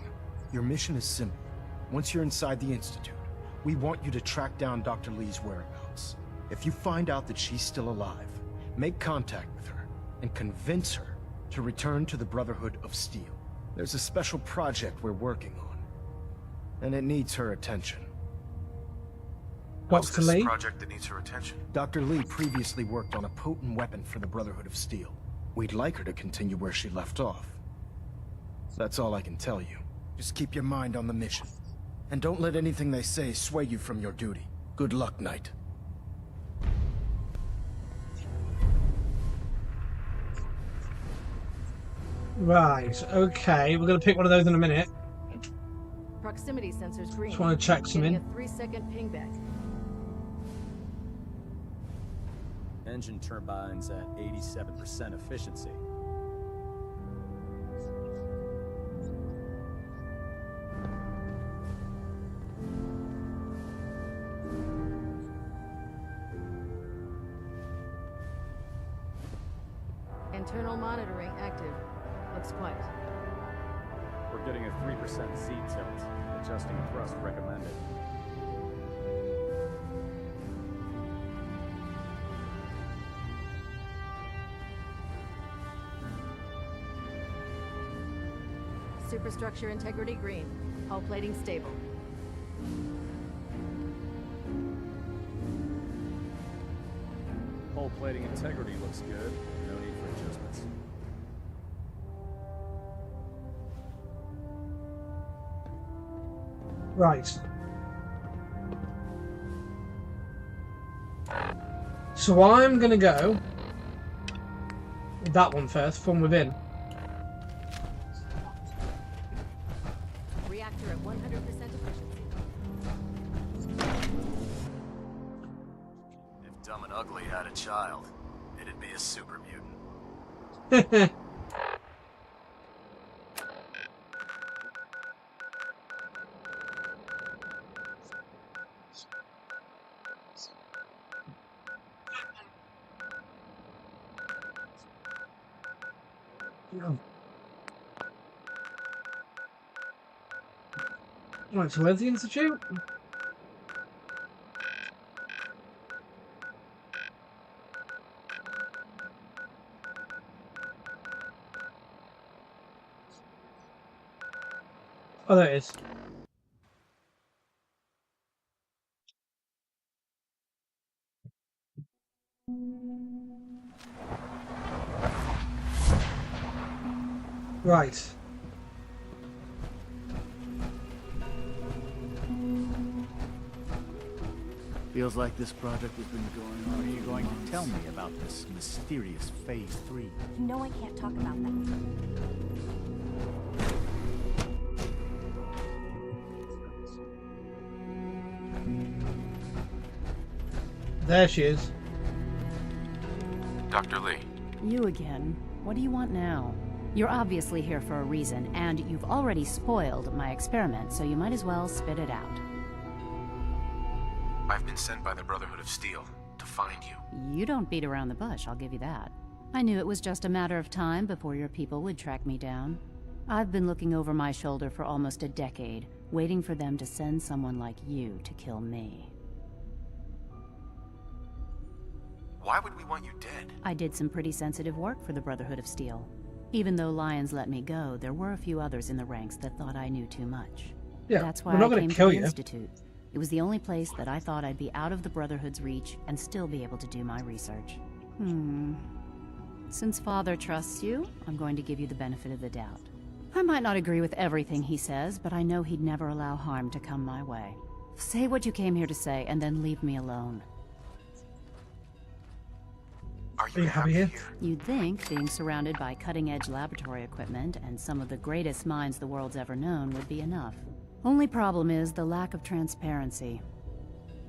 Your mission is simple. Once you're inside the Institute, we want you to track down Dr. Lee's whereabouts. If you find out that she's still alive, make contact with her and convince her to return to the Brotherhood of Steel. There's a special project we're working on, and it needs her attention. What's this Lee? project that needs her attention? Dr. Lee previously worked on a potent weapon for the Brotherhood of Steel. We'd like her to continue where she left off. That's all I can tell you. Just keep your mind on the mission. And don't let anything they say sway you from your duty. Good luck, Knight. Right, okay, we're going to pick one of those in a minute. Proximity sensors green. Just want to check some Getting in. a 3-second ping back. Engine turbines at 87% efficiency. Internal monitoring active. Looks quiet. We're getting a 3% Z tilt. Adjusting thrust recommended. Superstructure integrity green. Hull plating stable. Hull plating integrity looks good. No need for adjustments. Right. So I'm going to go with that one first, from within. Reactor at 100% efficiency. If Dumb and Ugly had a child, it'd be a super mutant. Right, so where's the Institute? Oh, there it is. Right. Feels like this project has been going on. Are you going to tell me about this mysterious Phase 3? You know I can't talk about that. There she is. Dr. Lee. You again. What do you want now? You're obviously here for a reason, and you've already spoiled my experiment, so you might as well spit it out. I I've been sent by the Brotherhood of Steel to find you. You don't beat around the bush, I'll give you that. I knew it was just a matter of time before your people would track me down. I've been looking over my shoulder for almost a decade, waiting for them to send someone like you to kill me. Why would we want you dead? I did some pretty sensitive work for the Brotherhood of Steel. Even though Lyons let me go, there were a few others in the ranks that thought I knew too much. Yeah, that's why we're not I gonna came to kill the you. Institute. It was the only place that I thought I'd be out of the Brotherhood's reach and still be able to do my research. Since Father trusts you, I'm going to give you the benefit of the doubt. I might not agree with everything he says, but I know he'd never allow harm to come my way. Say what you came here to say, and then leave me alone. Are you happy here? You'd think being surrounded by cutting-edge laboratory equipment and some of the greatest minds the world's ever known would be enough. Only problem is the lack of transparency.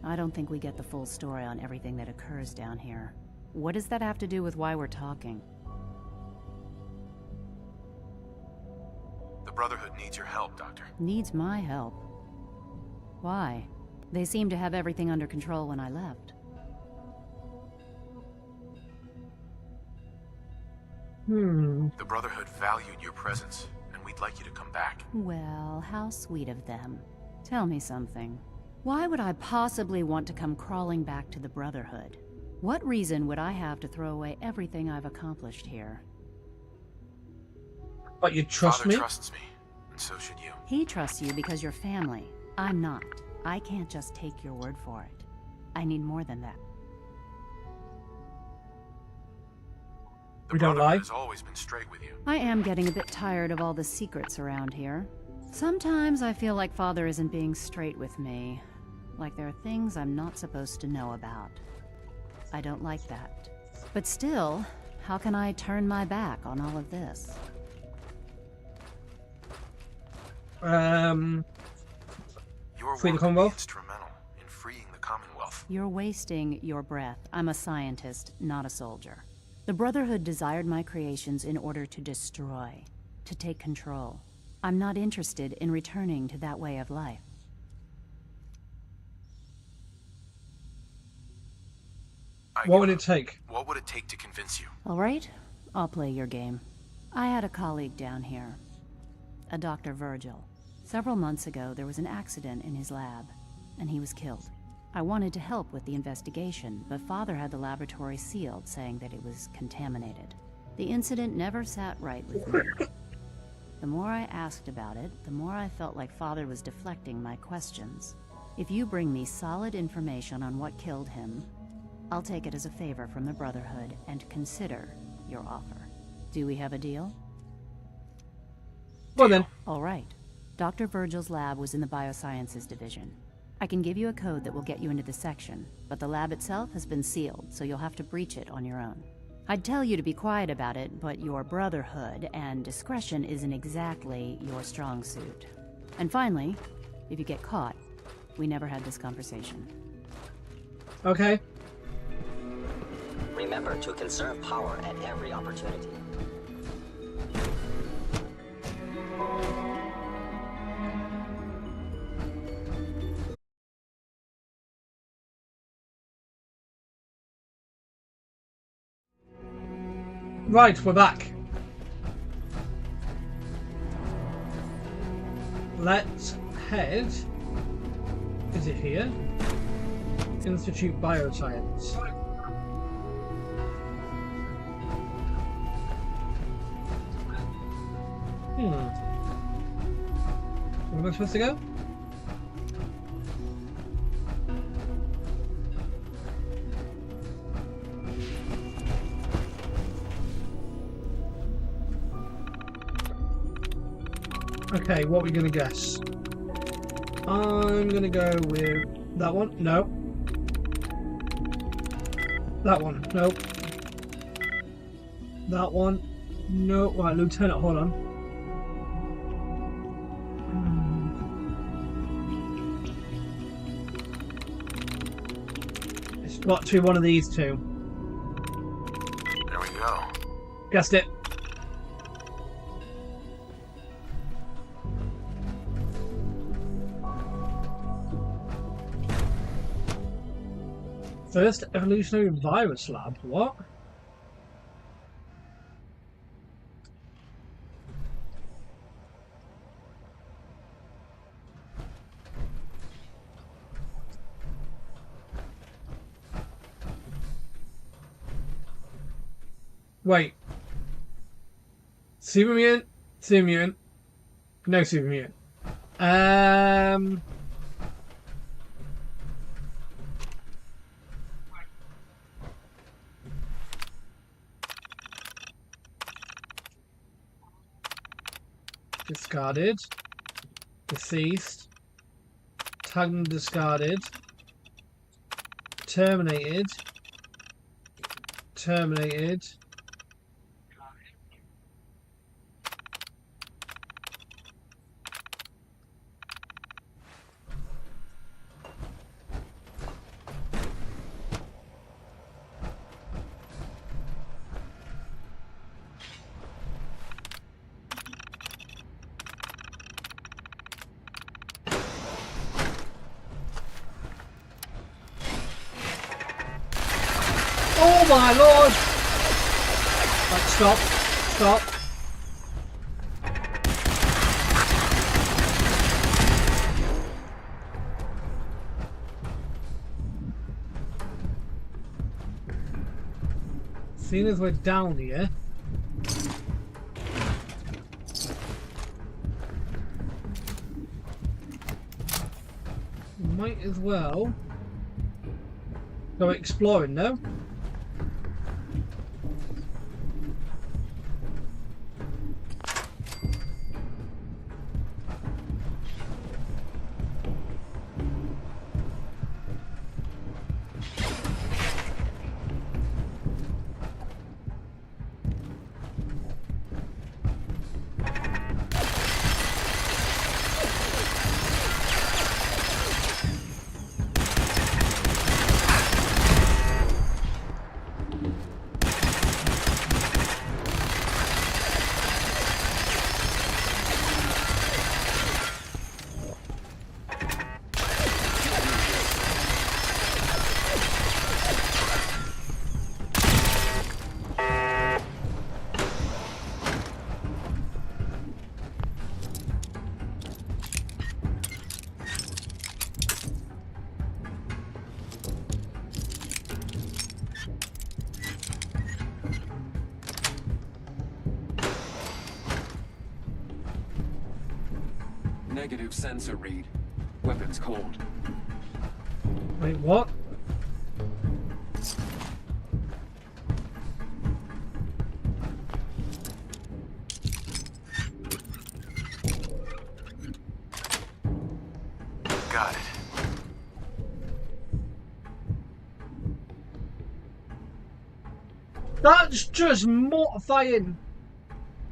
I don't think we get the full story on everything that occurs down here. What does that have to do with why we're talking? The Brotherhood needs your help, Doctor. Needs my help. Why? They seemed to have everything under control when I left. The Brotherhood valued your presence, and we'd like you to come back. Well, how sweet of them. Tell me something. Why would I possibly want to come crawling back to the Brotherhood? What reason would I have to throw away everything I've accomplished here? But you trust Father me? trusts me, and so should you. He trusts you because you're family. I'm not. I can't just take your word for it. I need more than that. We don't lie. Has always been straight with you. I am getting a bit tired of all the secrets around here. Sometimes I feel like Father isn't being straight with me. Like there are things I'm not supposed to know about. I don't like that. But still, how can I turn my back on all of this? Free the Commonwealth? Instrumental in freeing the Commonwealth. You're wasting your breath. I'm a scientist, not a soldier. The Brotherhood desired my creations in order to destroy, to take control. I'm not interested in returning to that way of life. What would it take? What would it take to convince you? All right, I'll play your game. I had a colleague down here, a Dr. Virgil. Several months ago, there was an accident in his lab, and he was killed. I wanted to help with the investigation, but Father had the laboratory sealed, saying that it was contaminated. The incident never sat right with me. The more I asked about it, the more I felt like Father was deflecting my questions. If you bring me solid information on what killed him, I'll take it as a favor from the Brotherhood and consider your offer. Do we have a deal? Well then. All right. Dr. Virgil's lab was in the Biosciences Division. I can give you a code that will get you into the section, but the lab itself has been sealed, so you'll have to breach it on your own. I'd tell you to be quiet about it, but your Brotherhood and discretion isn't exactly your strong suit. And finally, if you get caught, we never had this conversation. Okay. Remember to conserve power at every opportunity. Right, we're back. Let's head. Is it here? Institute Bioscience. Where am I supposed to go? Okay, what are we gonna guess? I'm gonna go with that one. No. That one. Nope. That one. No. Right, Lieutenant, hold on. It's got to be one of these two. There we go. Guessed it. First evolutionary virus lab. What? Wait. Super mutant? Super mutant. No super mutant. Discarded. Deceased. Tagged and discarded. Terminated. Terminated. Oh my lord! Right, stop. Stop. Seeing as we're down here, we might as well go exploring, no? Negative sensor read. Weapons cold. Wait, what? Got it. That's just mortifying.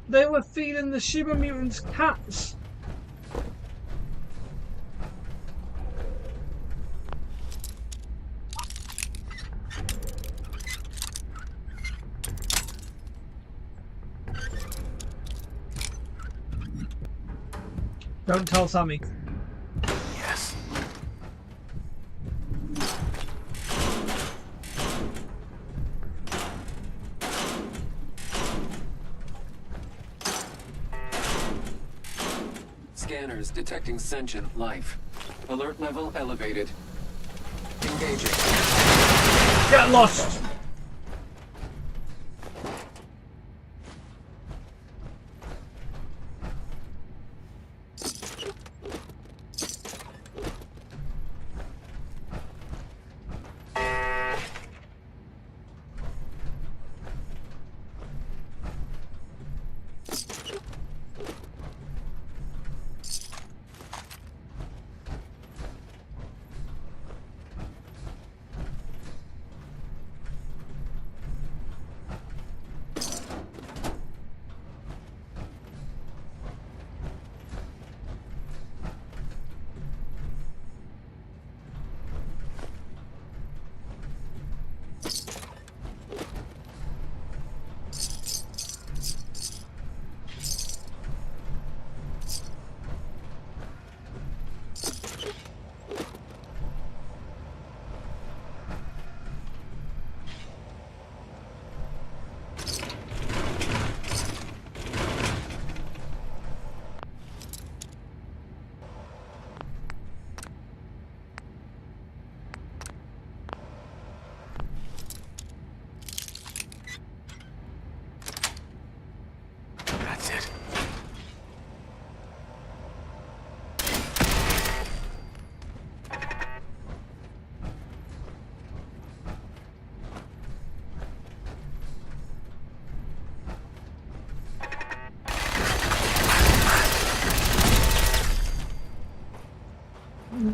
They were feeding the super mutants cats. Don't tell Sammy. Yes. Scanners detecting sentient life. Alert level elevated. Engaging. Get lost!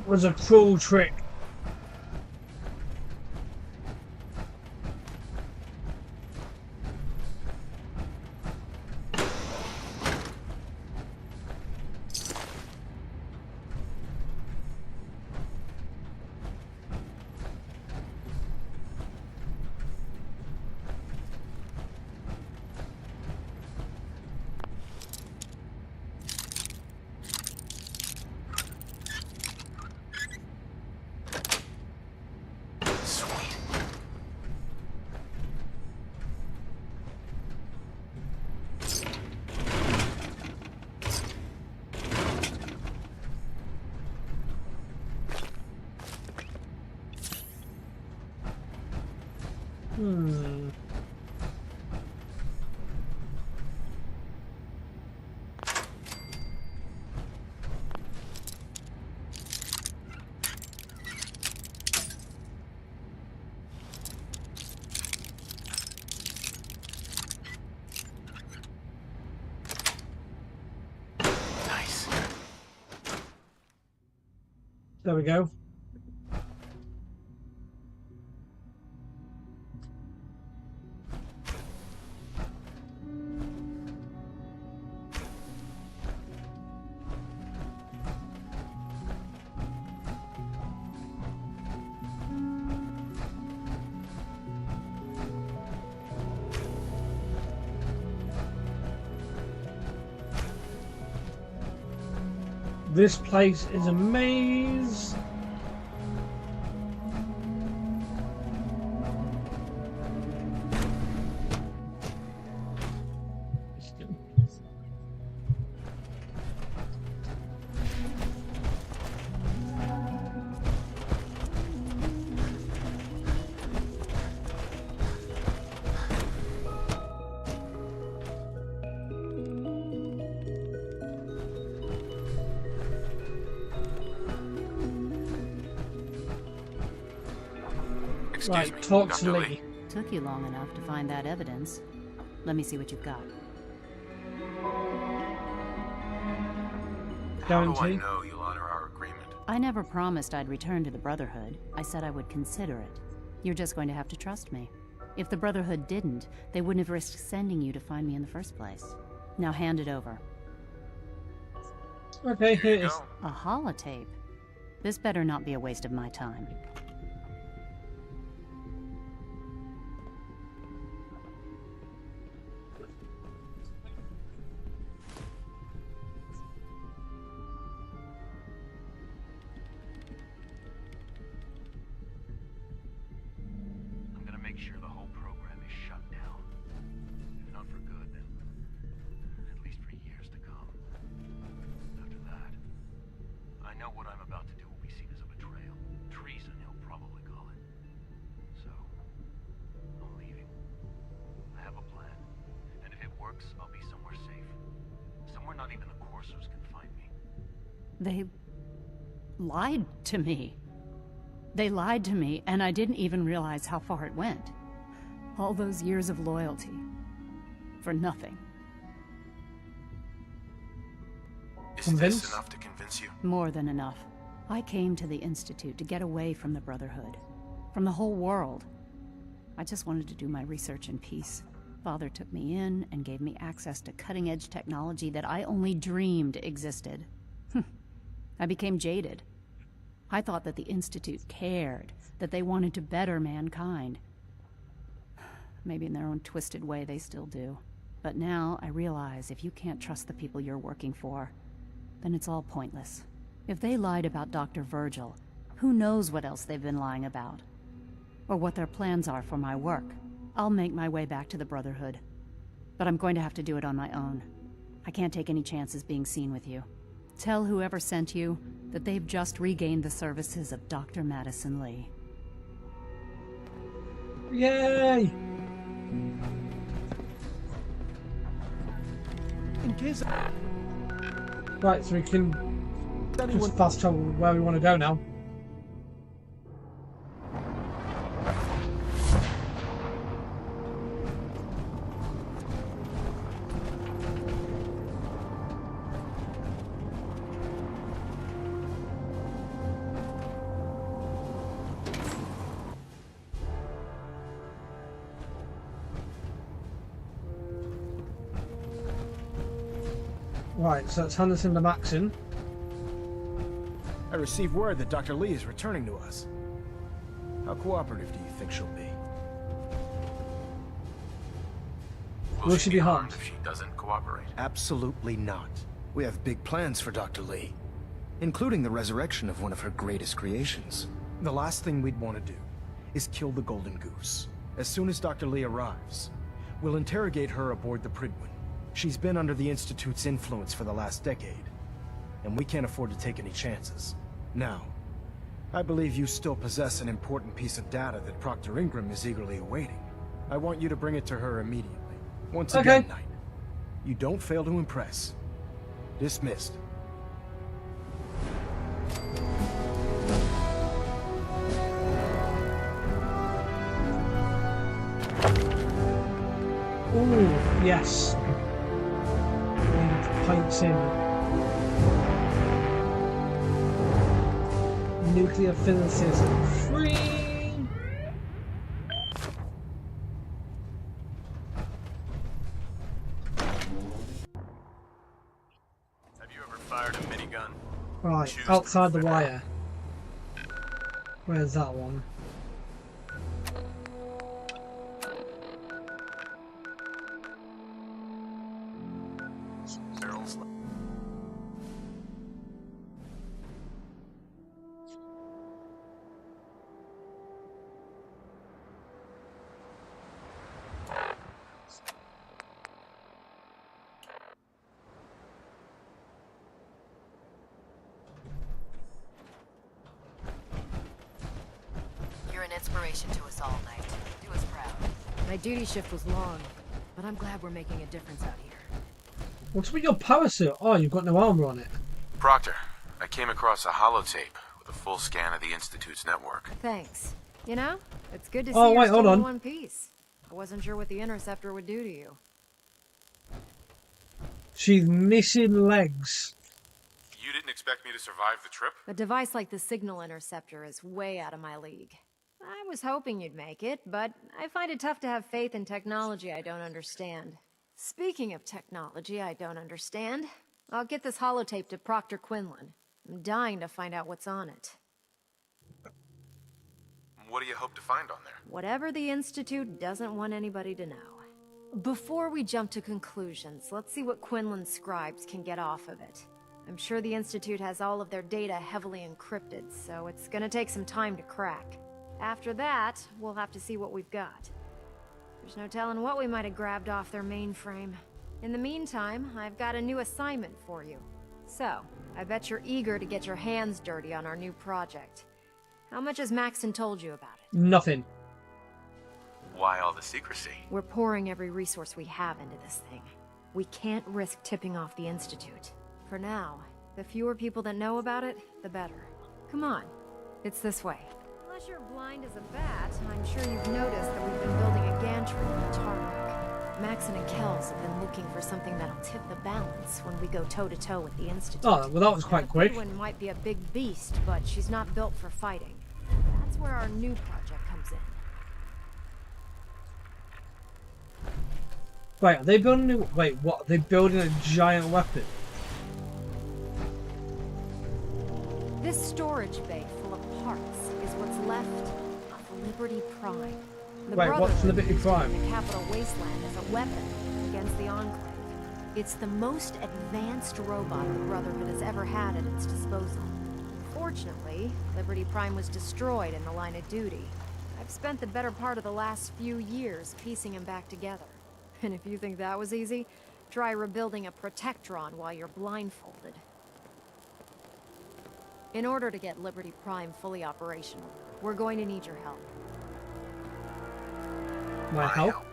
was a cruel trick. There we go. This place is a maze. Right, talk to Lee. Took you long enough to find that evidence. Let me see what you've got. How do I know you'll honor our agreement? I never promised I'd return to the Brotherhood. I said I would consider it. You're just going to have to trust me. If the Brotherhood didn't, they wouldn't have risked sending you to find me in the first place. Now hand it over. Okay, here it is. A holotape? This better not be a waste of my time. Make sure the whole program is shut down. If not for good, then at least for years to come. After that, I know what I'm about to do will be seen as a betrayal. Treason, he'll probably call it. So, I'm leaving. I have a plan. And if it works, I'll be somewhere safe. Somewhere not even the Coursers can find me. They lied to me. They lied to me, and I didn't even realize how far it went. All those years of loyalty. For nothing. Is this enough to convince you? More than enough. I came to the Institute to get away from the Brotherhood. From the whole world. I just wanted to do my research in peace. Father took me in and gave me access to cutting-edge technology that I only dreamed existed. I became jaded. I thought that the Institute cared, that they wanted to better mankind. Maybe in their own twisted way they still do. But now I realize if you can't trust the people you're working for, then it's all pointless. If they lied about Dr. Virgil, who knows what else they've been lying about? Or what their plans are for my work. I'll make my way back to the Brotherhood. But I'm going to have to do it on my own. I can't take any chances being seen with you. Tell whoever sent you that they've just regained the services of Dr. Madison Lee. Yay! In case... Right, so we can just fast travel where we want to go now. Right, so let's hand this into Maxon. I received word that Dr. Lee is returning to us. How cooperative do you think she'll be? Will she be harmed if she doesn't cooperate? Absolutely not. We have big plans for Dr. Lee, including the resurrection of one of her greatest creations. The last thing we'd want to do is kill the Golden Goose. As soon as Dr. Lee arrives, we'll interrogate her aboard the Prydwen. She's been under the Institute's influence for the last decade, and we can't afford to take any chances. Now, I believe you still possess an important piece of data that Proctor Ingram is eagerly awaiting. I want you to bring it to her immediately. Once again, Knight, you don't fail to impress. Dismissed. Ooh, yes. And pints in. Nuclear physicist. Free! Have you ever fired a minigun? Right, outside the wire. Where's that one? Barrels. You're an inspiration to us all, Knight. Do us proud. My duty shift was long, but I'm glad we're making a difference out here. What's with your power suit? Oh, you've got no armor on it. Proctor, I came across a holotape with a full scan of the Institute's network. Thanks. You know, it's good to see Oh, you're wait, still hold on. in one piece. I wasn't sure what the Interceptor would do to you. She's missing legs. You didn't expect me to survive the trip? A device like the Signal Interceptor is way out of my league. I was hoping you'd make it, but I find it tough to have faith in technology I don't understand. Speaking of technology I don't understand, I'll get this holotape to Proctor Quinlan. I'm dying to find out what's on it. What do you hope to find on there? Whatever the Institute doesn't want anybody to know. Before we jump to conclusions, let's see what Quinlan's scribes can get off of it. I'm sure the Institute has all of their data heavily encrypted, so it's gonna take some time to crack. After that, we'll have to see what we've got. There's no telling what we might have grabbed off their mainframe. In the meantime, I've got a new assignment for you. So, I bet you're eager to get your hands dirty on our new project. How much has Maxon told you about it? Nothing. Why all the secrecy? We're pouring every resource we have into this thing. We can't risk tipping off the Institute. For now, the fewer people that know about it, the better. Come on, it's this way. Unless you're blind as a bat, I'm sure you've noticed that we've been building a gantry on the tarmac. Maxon and Kells have been looking for something that'll tip the balance when we go toe-to-toe with the Institute. Oh, well that was quite quick. Prydwen might be a big beast, but she's not built for fighting. That's where our new project comes in. Wait, are they building a new... Wait, what? Are they building a giant weapon? This storage bay full of parts is what's left of Liberty Prime. The Wait, what's Brotherhood Liberty used Prime? The Capital Wasteland as a weapon against the Enclave. It's the most advanced robot the Brotherhood has ever had at its disposal. Unfortunately, Liberty Prime was destroyed in the line of duty. I've spent the better part of the last few years piecing him back together. And if you think that was easy, try rebuilding a Protectron while you're blindfolded. In order to get Liberty Prime fully operational, we're going to need your help. My help?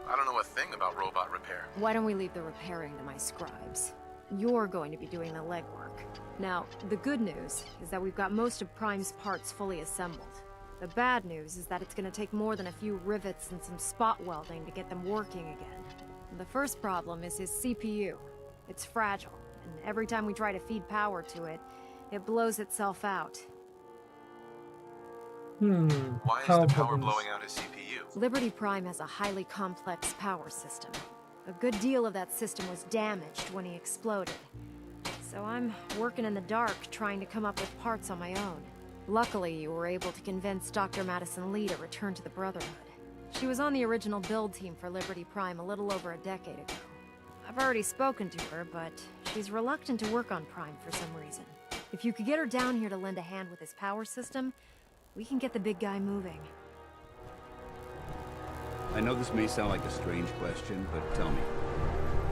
I don't know a thing about robot repair. Why don't we leave the repairing to my scribes? You're going to be doing the legwork. Now, the good news is that we've got most of Prime's parts fully assembled. The bad news is that it's going to take more than a few rivets and some spot welding to get them working again. The first problem is his CPU. It's fragile, and every time we try to feed power to it, it blows itself out. Why is the power blowing out his CPU? Liberty Prime has a highly complex power system. A good deal of that system was damaged when he exploded. So I'm working in the dark, trying to come up with parts on my own. Luckily, you were able to convince Dr. Madison Lee to return to the Brotherhood. She was on the original build team for Liberty Prime a little over a decade ago. I've already spoken to her, but she's reluctant to work on Prime for some reason. If you could get her down here to lend a hand with his power system, we can get the big guy moving. I know this may sound like a strange question, but tell me,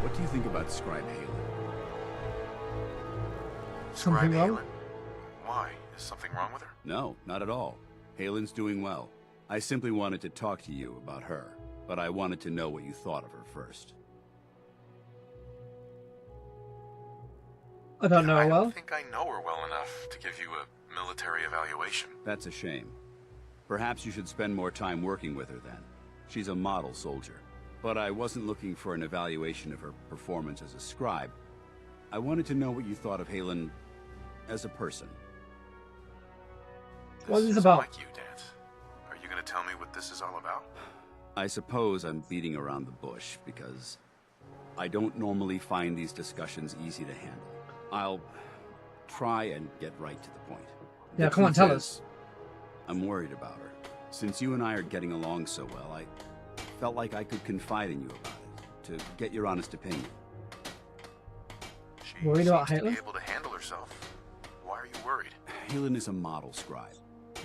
what do you think about Scribe Halen? Scribe Halen? Why? Is something wrong with her? No, not at all. Halen's doing well. I simply wanted to talk to you about her, but I wanted to know what you thought of her first. I don't know her well. I don't think I know her well enough to give you a military evaluation. That's a shame. Perhaps you should spend more time working with her then. She's a model soldier. But I wasn't looking for an evaluation of her performance as a scribe. I wanted to know what you thought of Halen as a person. What is this about? Like you, Dance. Are you going to tell me what this is all about? I suppose I'm beating around the bush because I don't normally find these discussions easy to handle. I'll try and get right to the point. Yeah, come on, tell us. I'm worried about her. Since you and I are getting along so well, I felt like I could confide in you about it, to get your honest opinion. She worried about seems to Halen? be able to handle herself. Why are you worried? Halen is a model scribe.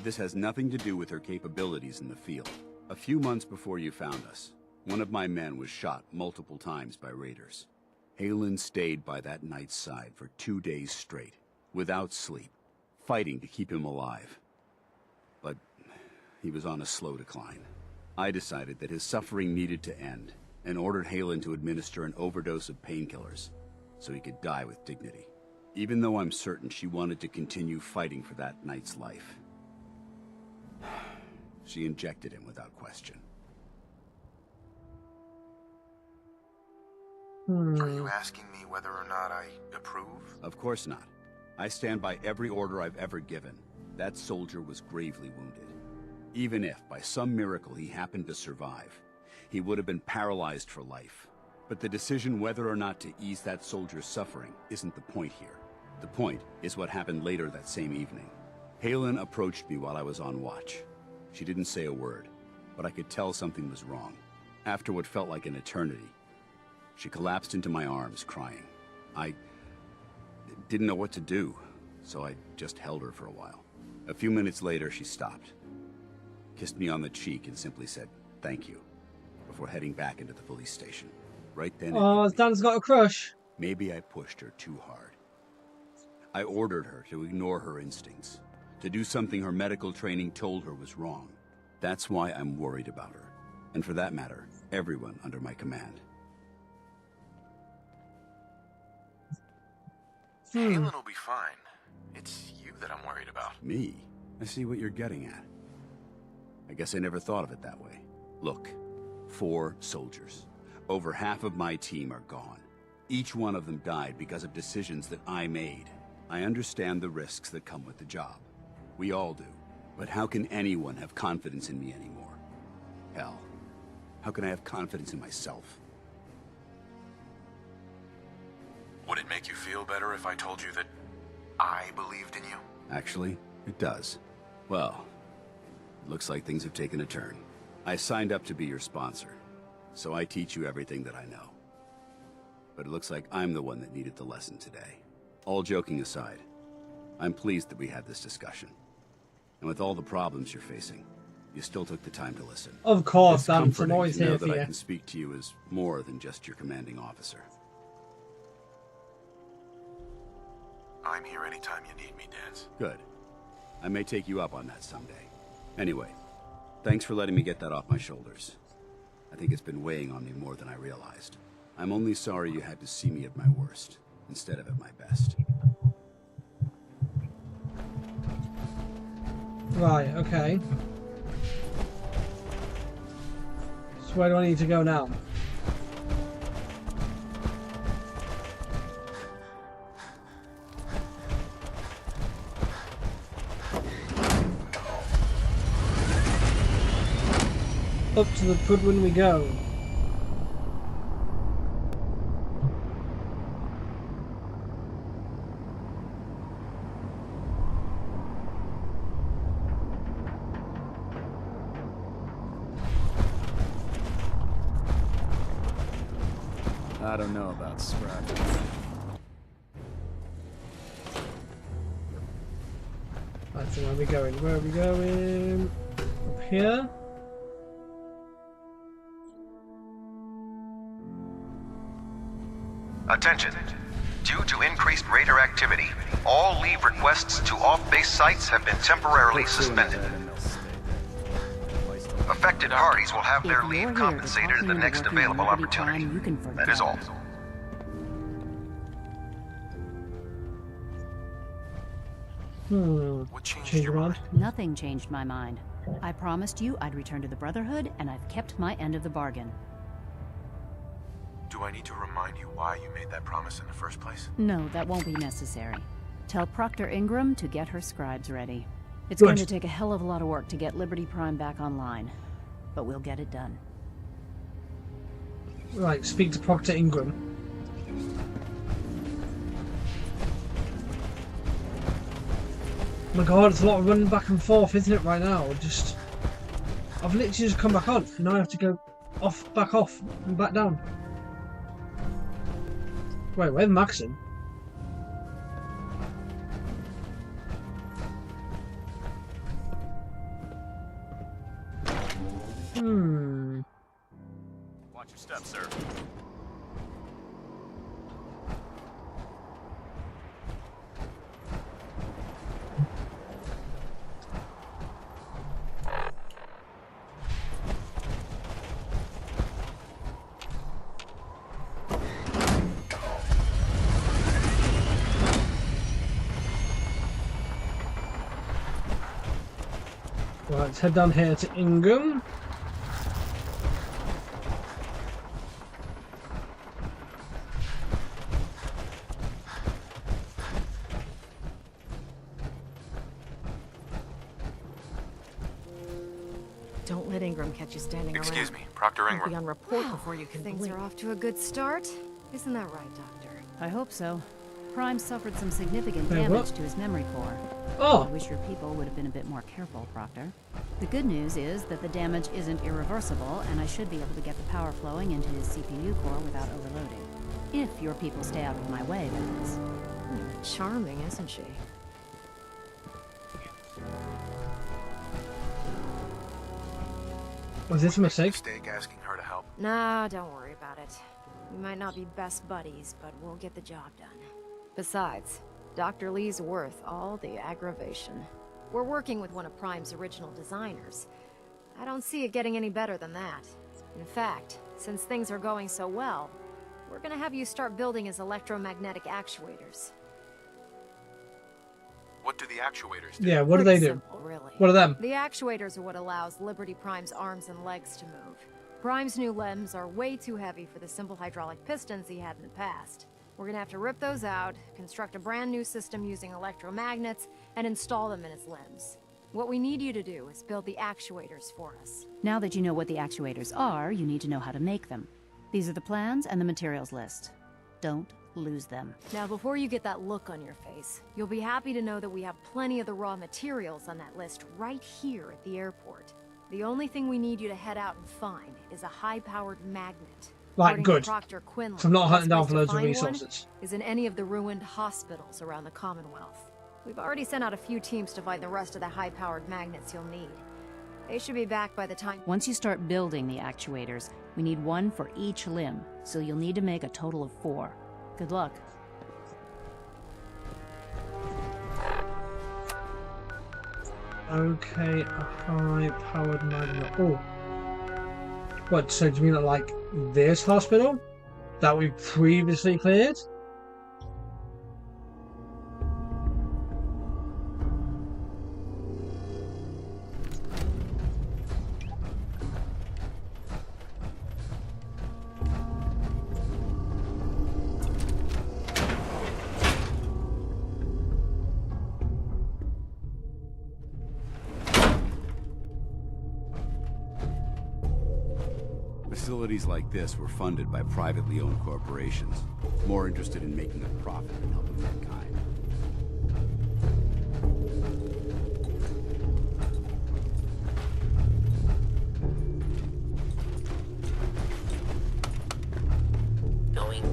This has nothing to do with her capabilities in the field. A few months before you found us, one of my men was shot multiple times by raiders. Halen stayed by that knight's side for 2 days straight, without sleep, fighting to keep him alive. But he was on a slow decline. I decided that his suffering needed to end, and ordered Halen to administer an overdose of painkillers, so he could die with dignity. Even though I'm certain she wanted to continue fighting for that knight's life. She injected him without question. Are you asking me whether or not I approve? Of course not. I stand by every order I've ever given. That soldier was gravely wounded. Even if, by some miracle, he happened to survive, he would have been paralyzed for life. But the decision whether or not to ease that soldier's suffering isn't the point here. The point is what happened later that same evening. Halen approached me while I was on watch. She didn't say a word, but I could tell something was wrong. After what felt like an eternity, she collapsed into my arms, crying. I didn't know what to do, so I just held her for a while. A few minutes later, she stopped, kissed me on the cheek, and simply said, "Thank you," before heading back into the police station. Right then, Oh, Dan's got a crush. maybe I pushed her too hard. I ordered her to ignore her instincts, to do something her medical training told her was wrong. That's why I'm worried about her, and for that matter, everyone under my command. Halen will be fine. It's you that I'm worried about. Me? I see what you're getting at. I guess I never thought of it that way. Look, 4 soldiers. Over half of my team are gone. Each one of them died because of decisions that I made. I understand the risks that come with the job. We all do. But how can anyone have confidence in me anymore? Hell, how can I have confidence in myself? Would it make you feel better if I told you that I believed in you? Actually, it does. Well, it looks like things have taken a turn. I signed up to be your sponsor, so I teach you everything that I know. But it looks like I'm the one that needed the lesson today. All joking aside, I'm pleased that we had this discussion. And with all the problems you're facing, you still took the time to listen. Of course, It's Dan. I'm comforting always to know here that for I you. can speak to you as more than just your commanding officer. I'm here anytime you need me, Dance. Good. I may take you up on that someday. Anyway, thanks for letting me get that off my shoulders. I think it's been weighing on me more than I realized. I'm only sorry you had to see me at my worst, instead of at my best. Right, okay. So where do I need to go now? Up to the Prydwen we go. I don't know about scrapping. Right, so where are we going? Where are we going? Up here? Attention. Due to increased raider activity, all leave requests to off-base sites have been temporarily suspended. Affected parties will have their leave compensated at the next available opportunity. That is all. What changed your mind? Nothing changed my mind. I promised you I'd return to the Brotherhood, and I've kept my end of the bargain. Do I need to remind you why you made that promise in the first place? No, that won't be necessary. Tell Proctor Ingram to get her scribes ready. It's Good. going to take a hell of a lot of work to get Liberty Prime back online, but we'll get it done. Right, speak to Proctor Ingram. Oh my god, it's a lot of running back and forth, isn't it, right now? I've literally just come back on, and now I have to go back off, and back down. Wait, where's Maxon? Watch your step, sir. Right, let's head down here to Ingram. Don't let Ingram catch you standing around. Excuse me, Proctor Ingram. Be on report before you can Things are off to a good start. Isn't that right, Doctor? I hope so. Prime suffered some significant Wait, damage what? to his memory core. Oh. I wish your people would have been a bit more careful, Proctor. The good news is that the damage isn't irreversible, and I should be able to get the power flowing into his CPU core without overloading. If your people stay out of my way, that is. Charming, isn't she? Was this a mistake? Mistake asking her to help. Nah, don't worry about it. We might not be best buddies, but we'll get the job done. Besides, Dr. Lee's worth all the aggravation. We're working with one of Prime's original designers. I don't see it getting any better than that. In fact, since things are going so well, we're gonna have you start building his electromagnetic actuators. What do the actuators do? Yeah, what do they do? Simple, really. What are them? The actuators are what allows Liberty Prime's arms and legs to move. Prime's new limbs are way too heavy for the simple hydraulic pistons he had in the past. We're gonna have to rip those out, construct a brand new system using electromagnets, and install them in his limbs. What we need you to do is build the actuators for us. Now that you know what the actuators are, you need to know how to make them. These are the plans and the materials list. Don't lose them. Now, before you get that look on your face, you'll be happy to know that we have plenty of the raw materials on that list right here at the airport. The only thing we need you to head out and find is a high-powered magnet. Right, According to good. Proctor Quinlan, So I'm not the hunting best down place for to loads of find one resources. is in any of the ruined hospitals around the Commonwealth. We've already sent out a few teams to find the rest of the high-powered magnets you'll need. They should be back by the time... Once you start building the actuators, we need one for each limb, so you'll need to make a total of 4. Good luck. Okay, a high-powered magnet. Oh. What, so do you mean that, like, this hospital? That we previously cleared? Facilities like this were funded by privately owned corporations, more interested in making a profit than helping mankind. Going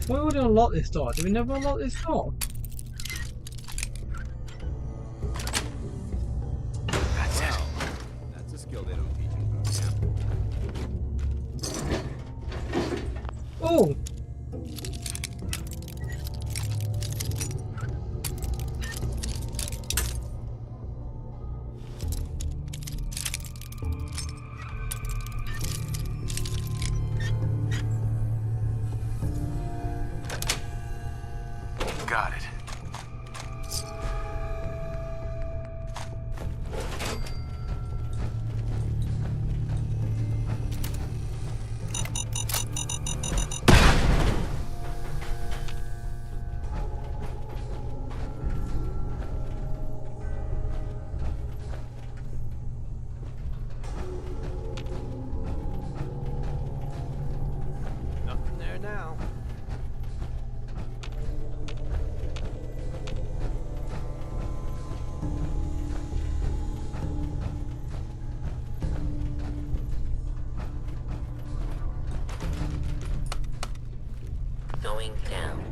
Why would we unlock this door? Did we never unlock this door? That's it. That's a skill they don't teach in boot camp. Oh! Got it. Nothing there now. Going down.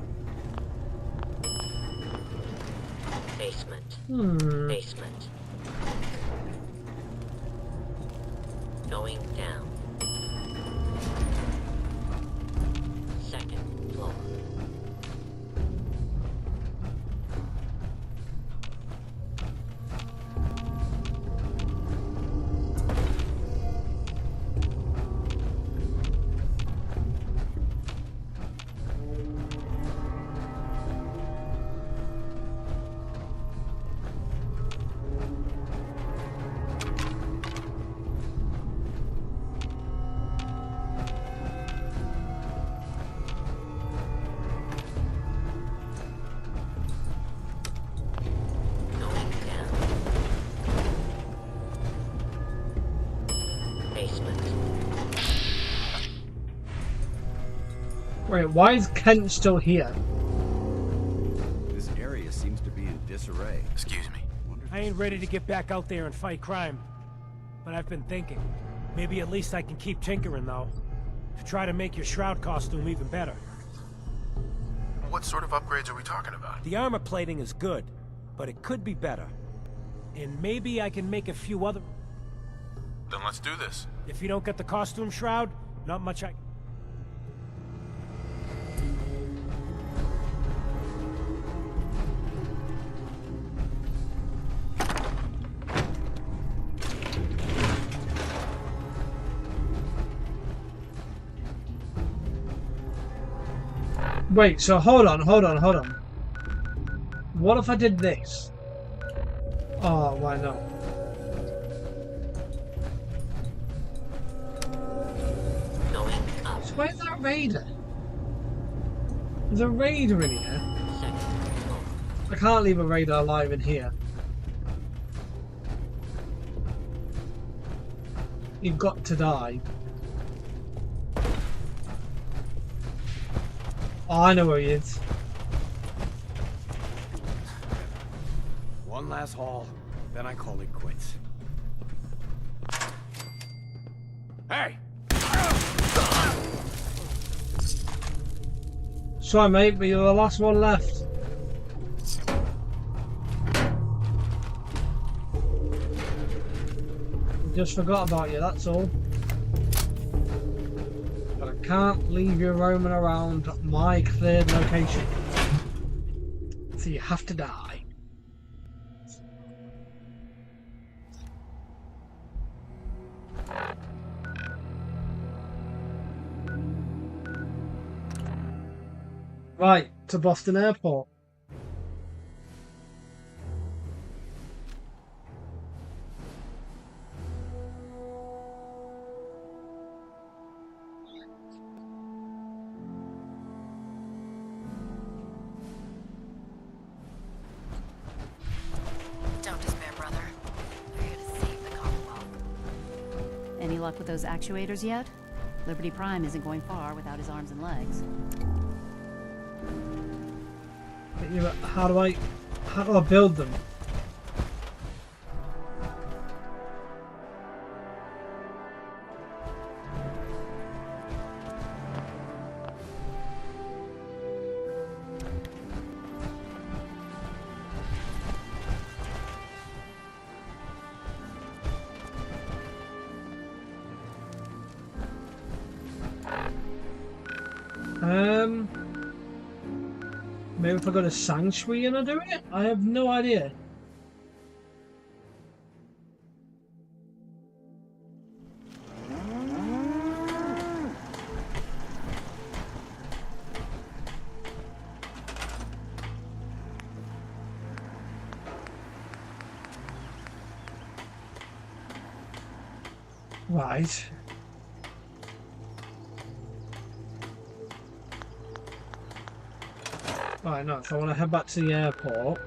Basement. Basement. Going down. Second floor. Wait, why is Kent still here? This area seems to be in disarray. Excuse me. I ain't ready to get back out there and fight crime. But I've been thinking. Maybe at least I can keep tinkering, though. To try to make your shroud costume even better. What sort of upgrades are we talking about? The armor plating is good, but it could be better. And maybe I can make a few other... Then let's do this. If you don't get the costume shroud, not much I... Wait, so hold on. What if I did this? Oh, why not? So where's that raider? There's a raider in here. I can't leave a raider alive in here. You've got to die. Oh, I know where he is. One last haul, then I call it quits. Hey! Sorry, mate, but you're the last one left. Just forgot about you, that's all. But I can't leave you roaming around my cleared location. So you have to die. Right, to Boston Airport. Don't despair, brother. We're here to save the Commonwealth. Any luck with those actuators yet? Liberty Prime isn't going far without his arms and legs. How do I build them? Maybe if I go to Sanctuary and I do it? I have no idea. Right. Right, no, so I want to head back to the airport.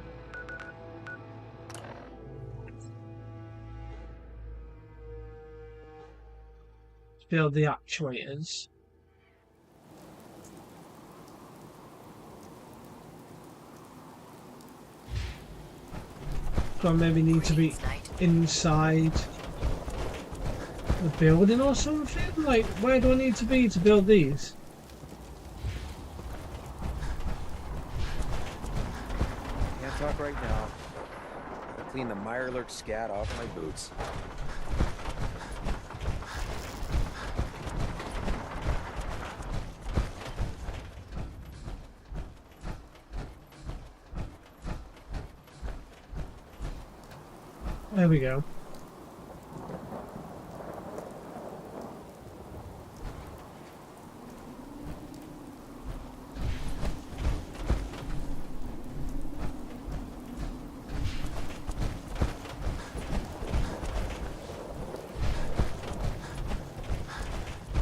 Build the actuators. So I maybe need to be inside the building or something? Like, where do I need to be to build these? Can't talk right now. I'll clean the Mirelurk scat off my boots. There we go.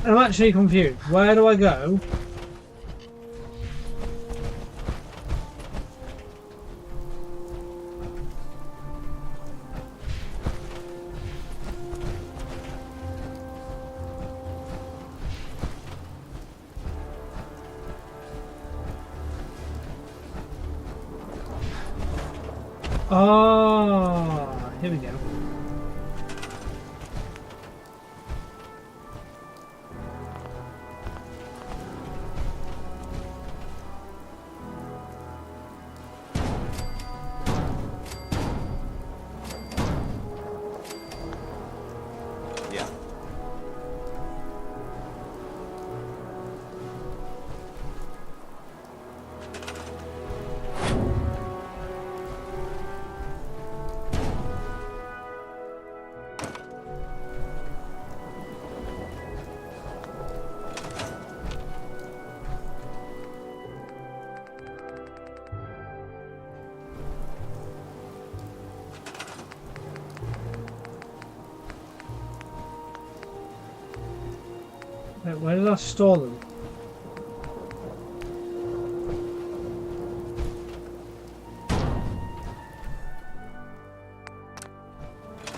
I'm actually confused. Where do I go? Oh, here we go. Yeah. Wait, where did I store them?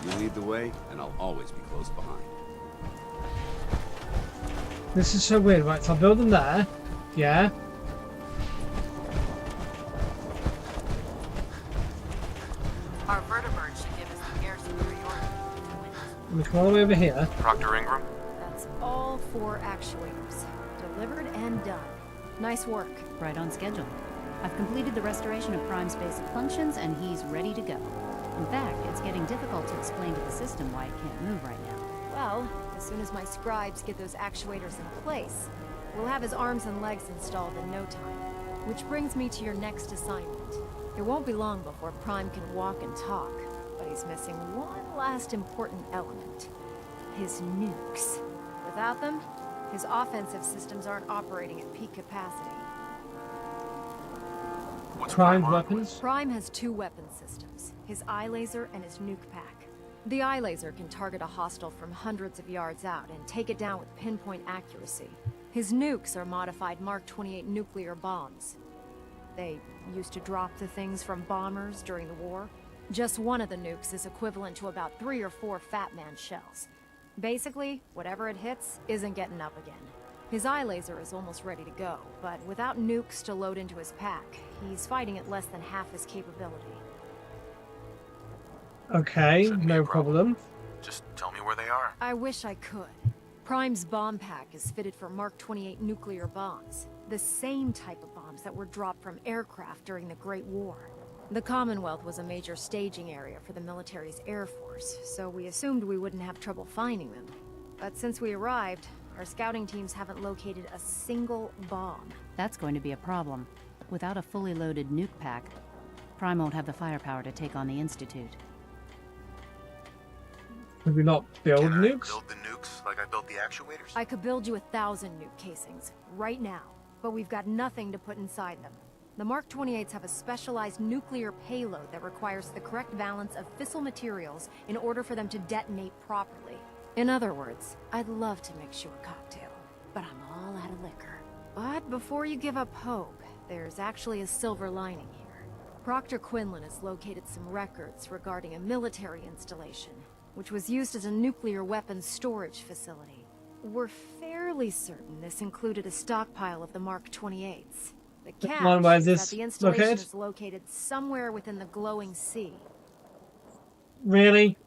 You lead the way, and I'll always be close behind. This is so weird, right? So I'll build them there. Yeah. Our vertebrates should give us the air superiority. Let me come all the way over here. Proctor Ingram? That's all 4 actuators. Delivered and done. Nice work. Right on schedule. I've completed the restoration of Prime's basic functions, and he's ready to go. In fact, it's getting difficult to explain to the system why it can't move right now. Well, as soon as my scribes get those actuators in place, we'll have his arms and legs installed in no time. Which brings me to your next assignment. It won't be long before Prime can walk and talk, but he's missing one last important element. His nukes. Without them, his offensive systems aren't operating at peak capacity. Prime weapons? Prime has 2 weapon systems, his eye laser and his nuke pack. The eye laser can target a hostile from hundreds of yards out and take it down with pinpoint accuracy. His nukes are modified Mark 28 nuclear bombs. They used to drop the things from bombers during the war. Just one of the nukes is equivalent to about 3 or 4 Fat Man shells. Basically, whatever it hits isn't getting up again. His eye laser is almost ready to go, but without nukes to load into his pack, he's fighting at less than half his capability. Okay, no problem. Just tell me where they are. I wish I could. Prime's bomb pack is fitted for Mark 28 nuclear bombs, the same type of bombs that were dropped from aircraft during the Great War. The Commonwealth was a major staging area for the military's air force, so we assumed we wouldn't have trouble finding them. But since we arrived, our scouting teams haven't located a single bomb. That's going to be a problem. Without a fully loaded nuke pack, Prime won't have the firepower to take on the Institute. Could we not build nukes? Build the nukes like I built the actuators? I could build you 1,000 nuke casings, right now, but we've got nothing to put inside them. The Mark 28s have a specialized nuclear payload that requires the correct balance of fissile materials in order for them to detonate properly. In other words, I'd love to mix you a cocktail, but I'm all out of liquor. But before you give up hope, there's actually a silver lining here. Proctor Quinlan has located some records regarding a military installation, which was used as a nuclear weapons storage facility. We're fairly certain this included a stockpile of the Mark 28s. The catch is that the installation is located somewhere within the glowing sea. Really?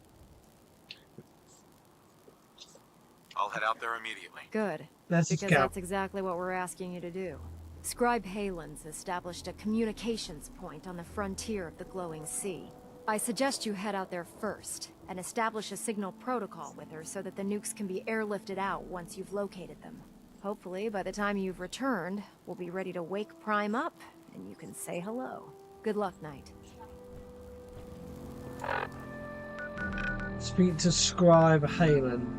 I'll head out there immediately. Good. Because that's exactly what we're asking you to do. Scribe Halen's established a communications point on the frontier of the glowing sea. I suggest you head out there first, and establish a signal protocol with her so that the nukes can be airlifted out once you've located them. Hopefully, by the time you've returned, we'll be ready to wake Prime up, and you can say hello. Good luck, Knight. Speak to Scribe Halen.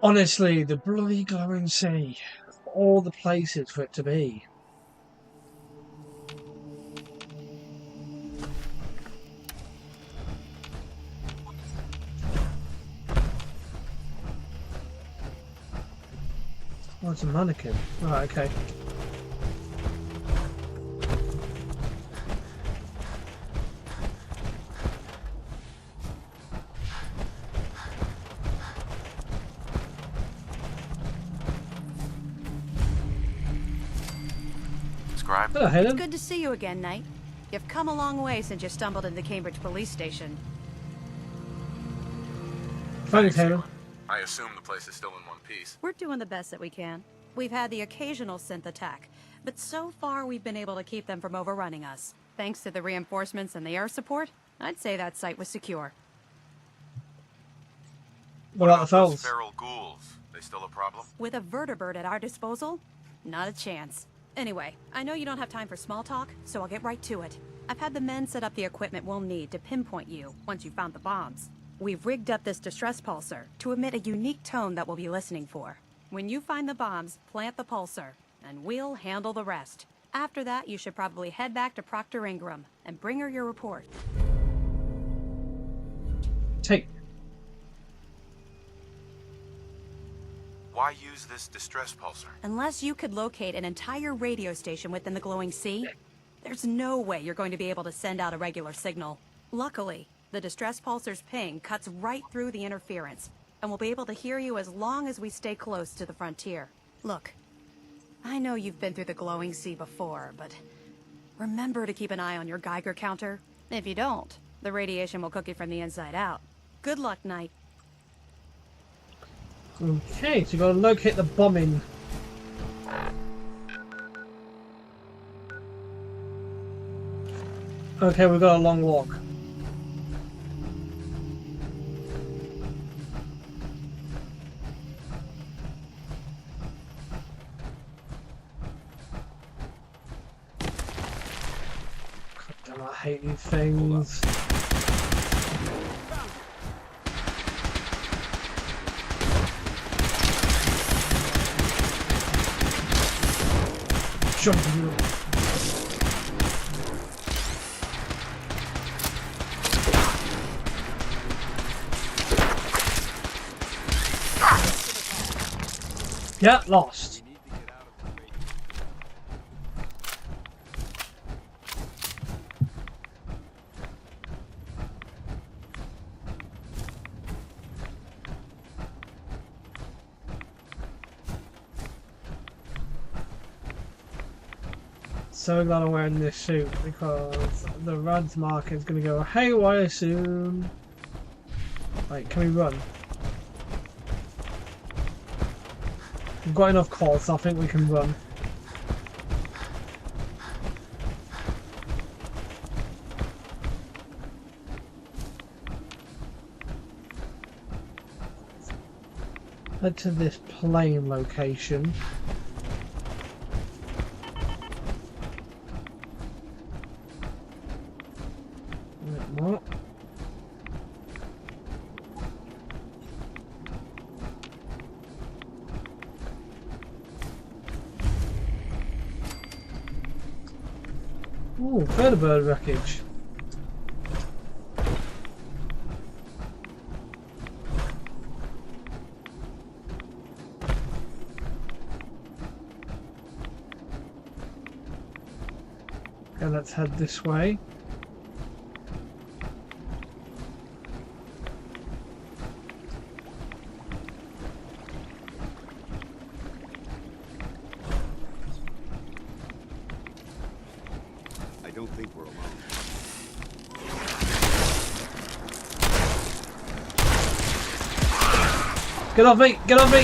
Honestly, the bloody glowing sea. All the places for it to be. Oh, it's a mannequin. Right, okay. Hello, Helen. It's good to see you again, Knight. You've come a long way since you stumbled into Cambridge Police Station. Thanks, Helen. I assume the place is still in one piece. We're doing the best that we can. We've had the occasional synth attack, but so far we've been able to keep them from overrunning us. Thanks to the reinforcements and the air support, I'd say that site was secure. What about the fellas? Feral ghouls? They still a problem? With a vertibird at our disposal? Not a chance. Anyway, I know you don't have time for small talk, so I'll get right to it. I've had the men set up the equipment we'll need to pinpoint you once you've found the bombs. We've rigged up this distress pulsar to emit a unique tone that we'll be listening for. When you find the bombs, plant the pulsar, and we'll handle the rest. After that, you should probably head back to Proctor Ingram and bring her your report. Take. Why use this distress pulsar? Unless you could locate an entire radio station within the glowing sea, there's no way you're going to be able to send out a regular signal. Luckily, the distress pulsar's ping cuts right through the interference, and we'll be able to hear you as long as we stay close to the frontier. Look, I know you've been through the glowing sea before, but remember to keep an eye on your Geiger counter. If you don't, the radiation will cook you from the inside out. Good luck, Knight. Okay, so you've got to locate the bombing. Okay, we've got a long walk. God damn, I hate these things. Jumping up. Yeah, lost. So glad I'm wearing this suit because the Rad's market is going to go haywire soon. Right, can we run? We've got enough calls, so I think we can run. Head to this plane location. What? Oh, Featherbird wreckage. Okay, let's head this way. I don't think we're alone. Get off me! Get off me!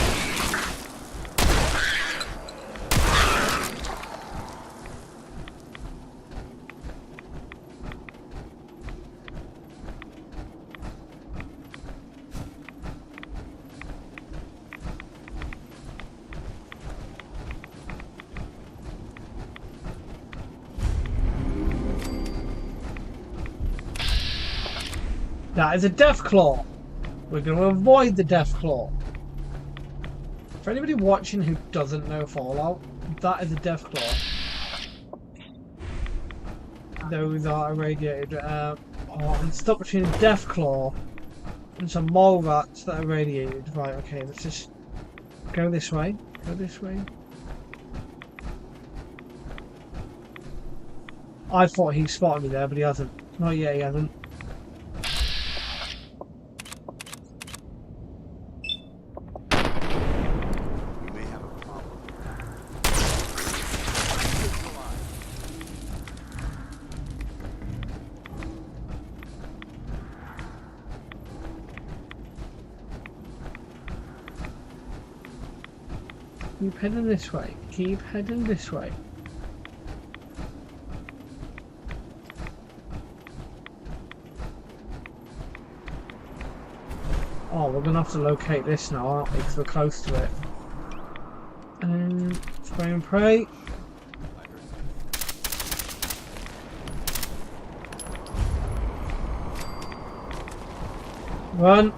That is a death claw. We're going to avoid the death claw. For anybody watching who doesn't know Fallout, that is a death claw. Those are irradiated. I'm stuck between a death claw and some mole rats that are irradiated. Right, okay, let's just go this way. Go this way. I thought he spotted me there, but he hasn't. Not yet, he hasn't. Keep heading this way. Keep heading this way. Oh, we're gonna have to locate this now, aren't we? Because we're close to it. And spray and pray. Run.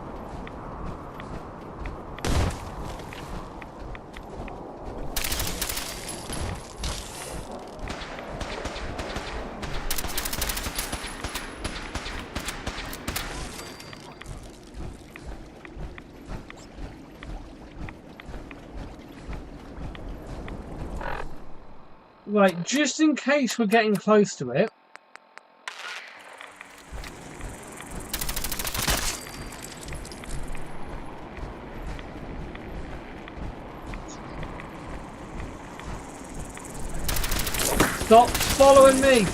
Right, just in case we're getting close to it. Stop following me!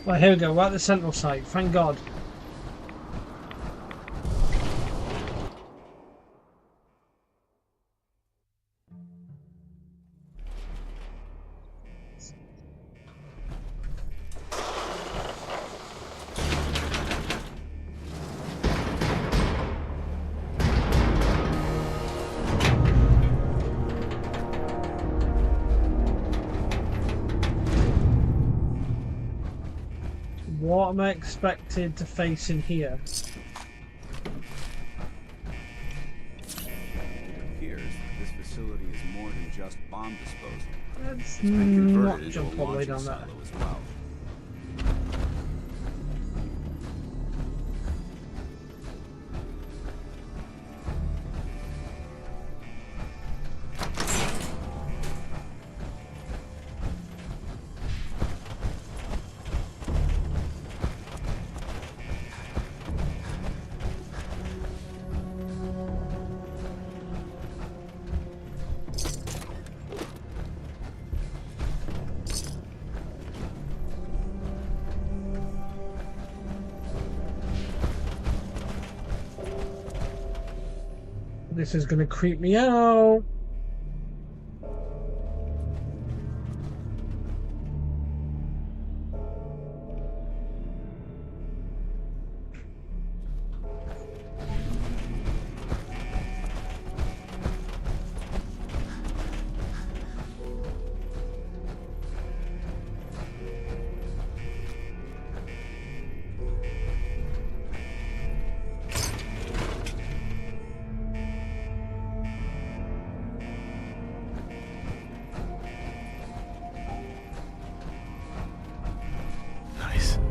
Right, here we go, we're at the central site, thank God. What am I expected to face in here? It appears that this facility is more than just bomb disposal. Let's It's been not converted into jump a all the way launching down there. silo as well. This is gonna creep me out.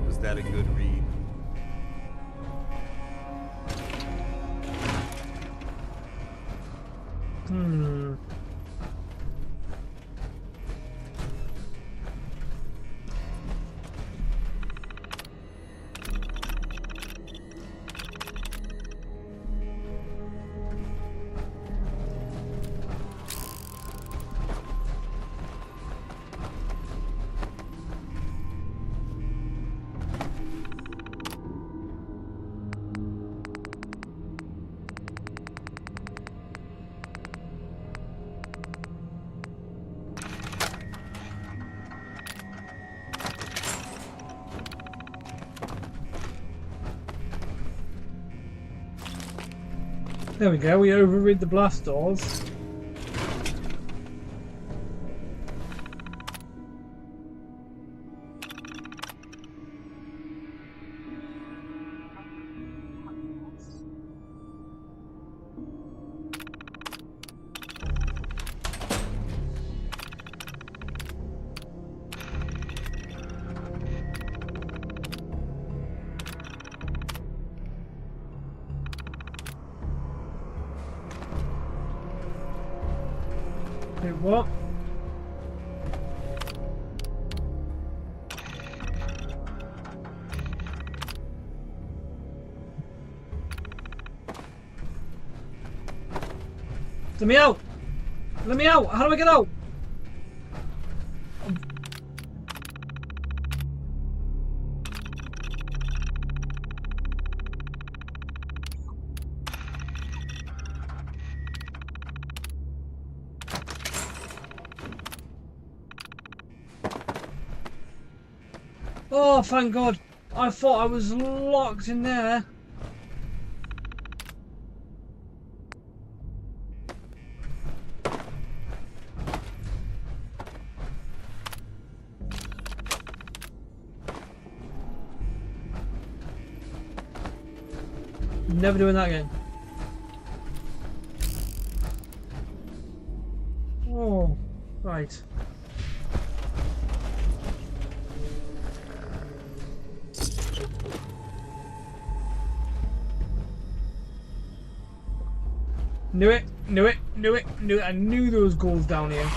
Was that a good read? There we go, we overrid the blast doors. Wait, what? Let me out! Let me out! How do I get out? Oh, thank God. I thought I was locked in there. Never doing that again. Oh, right. Knew it, knew it, knew it, knew it. I knew there was goals down here.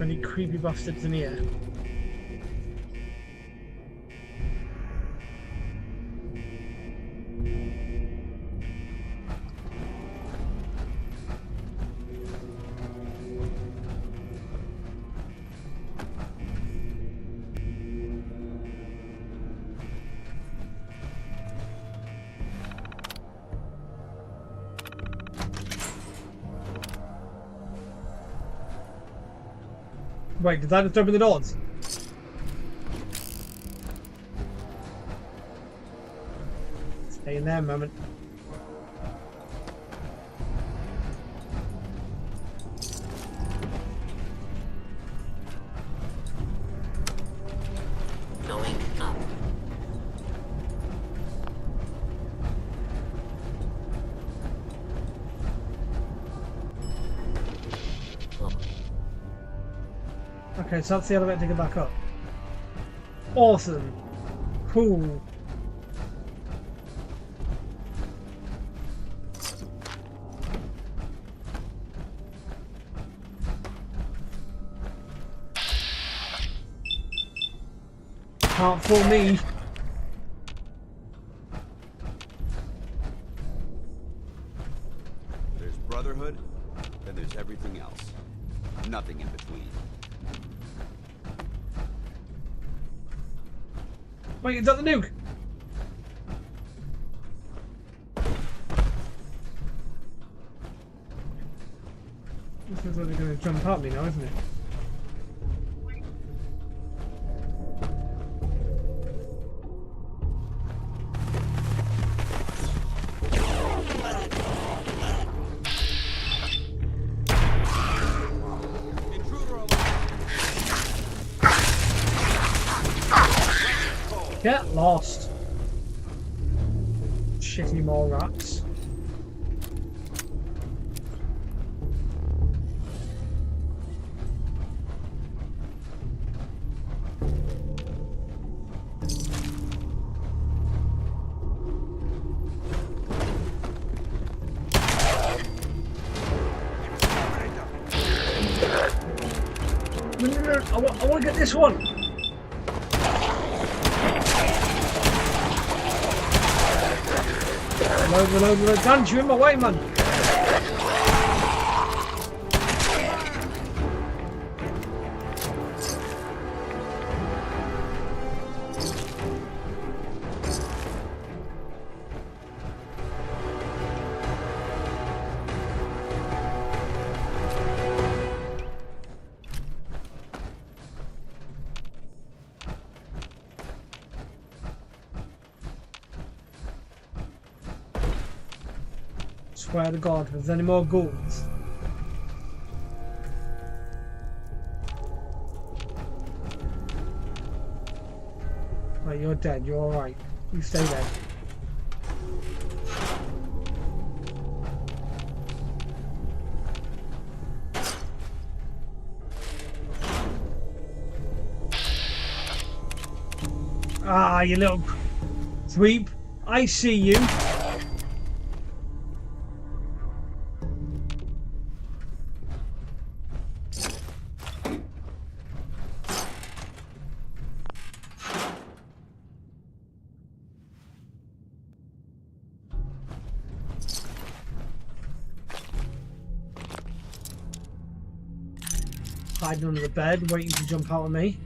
Any creepy bastards in here? Wait, did that just open the doors? Stay in there a moment. Okay, so that's the elevator to get back up. Awesome. Cool. Can't fool me. There's Brotherhood, then there's everything else. Nothing in between. Wait, is that the nuke? This is really going to jump at me now, isn't it? Get lost. Shitty mole rats. No, I want to get this one. Reload. Dan, you're in my way, man. Swear to God, if there's any more ghouls. Right, you're dead, you're alright. You stay there. Ah, you little sweep. I see you. Hiding under the bed, waiting to jump out at me.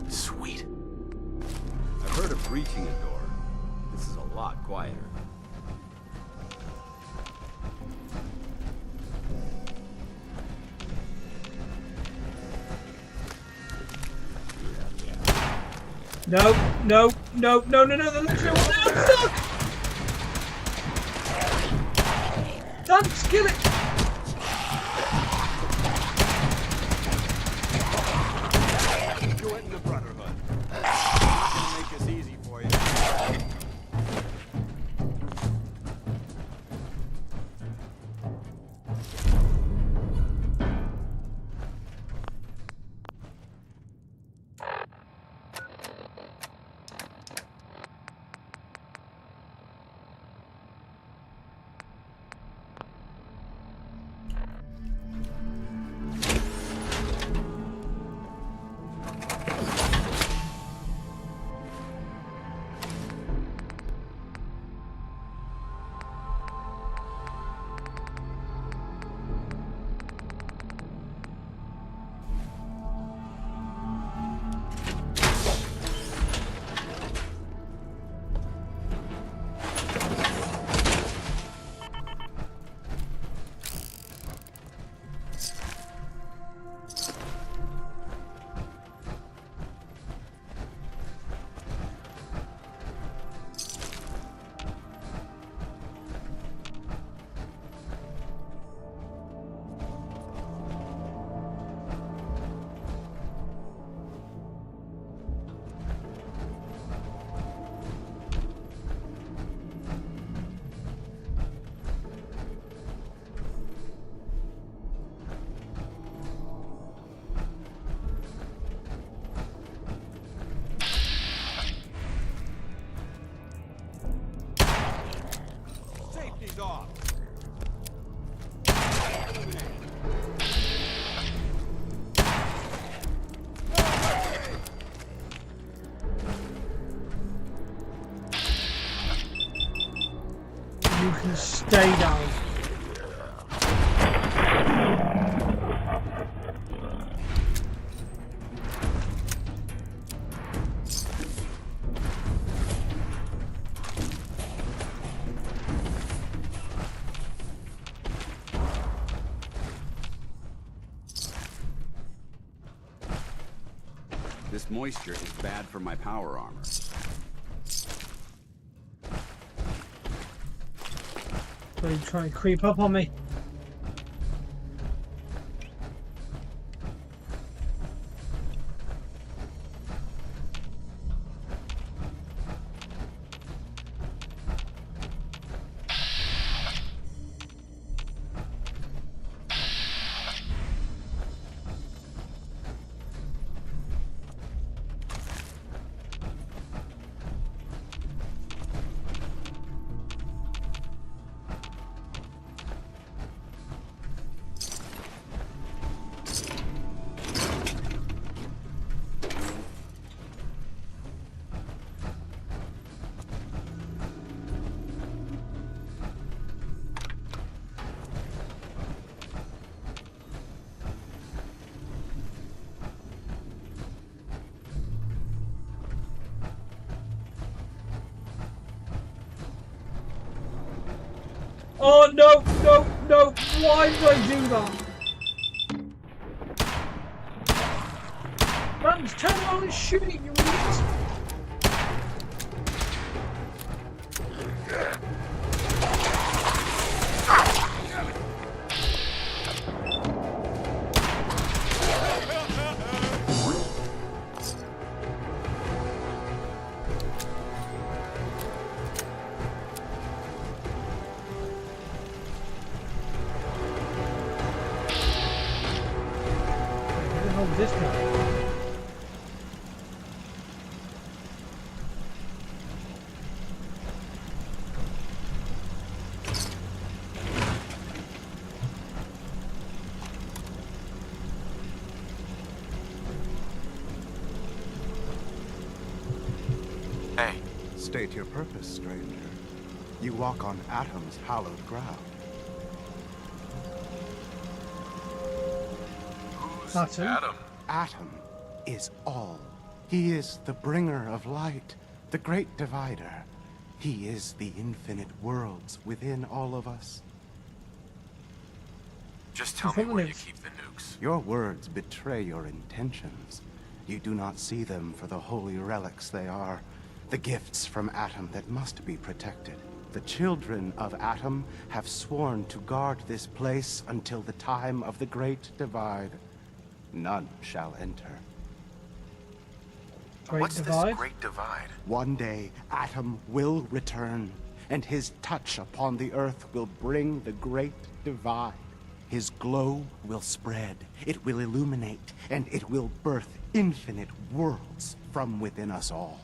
Sweet. I've heard of breaching a door. This is a lot quieter. No, the literal one. No, I'm stuck! Dance, kill it! Join the Brotherhood. I'll make this easy for you. Lift off. You can stay down. This moisture is bad for my power armor. So you try and creep up on me. Oh no, no, no! Why did I do that? Man, just turn around and shoot it, you idiot! This guy. Hey. State your purpose, stranger. You walk on Atom's hallowed ground. Who's Atom? Adam? Atom is all. He is the bringer of light, the great divider. He is the infinite worlds within all of us. Just tell me where you keep the nukes. Your words betray your intentions. You do not see them for the holy relics they are, the gifts from Atom that must be protected. The children of Atom have sworn to guard this place until the time of the Great Divide. None shall enter. What's this Great Divide? One day, Atom will return, and his touch upon the Earth will bring the Great Divide. His glow will spread, it will illuminate, and it will birth infinite worlds from within us all.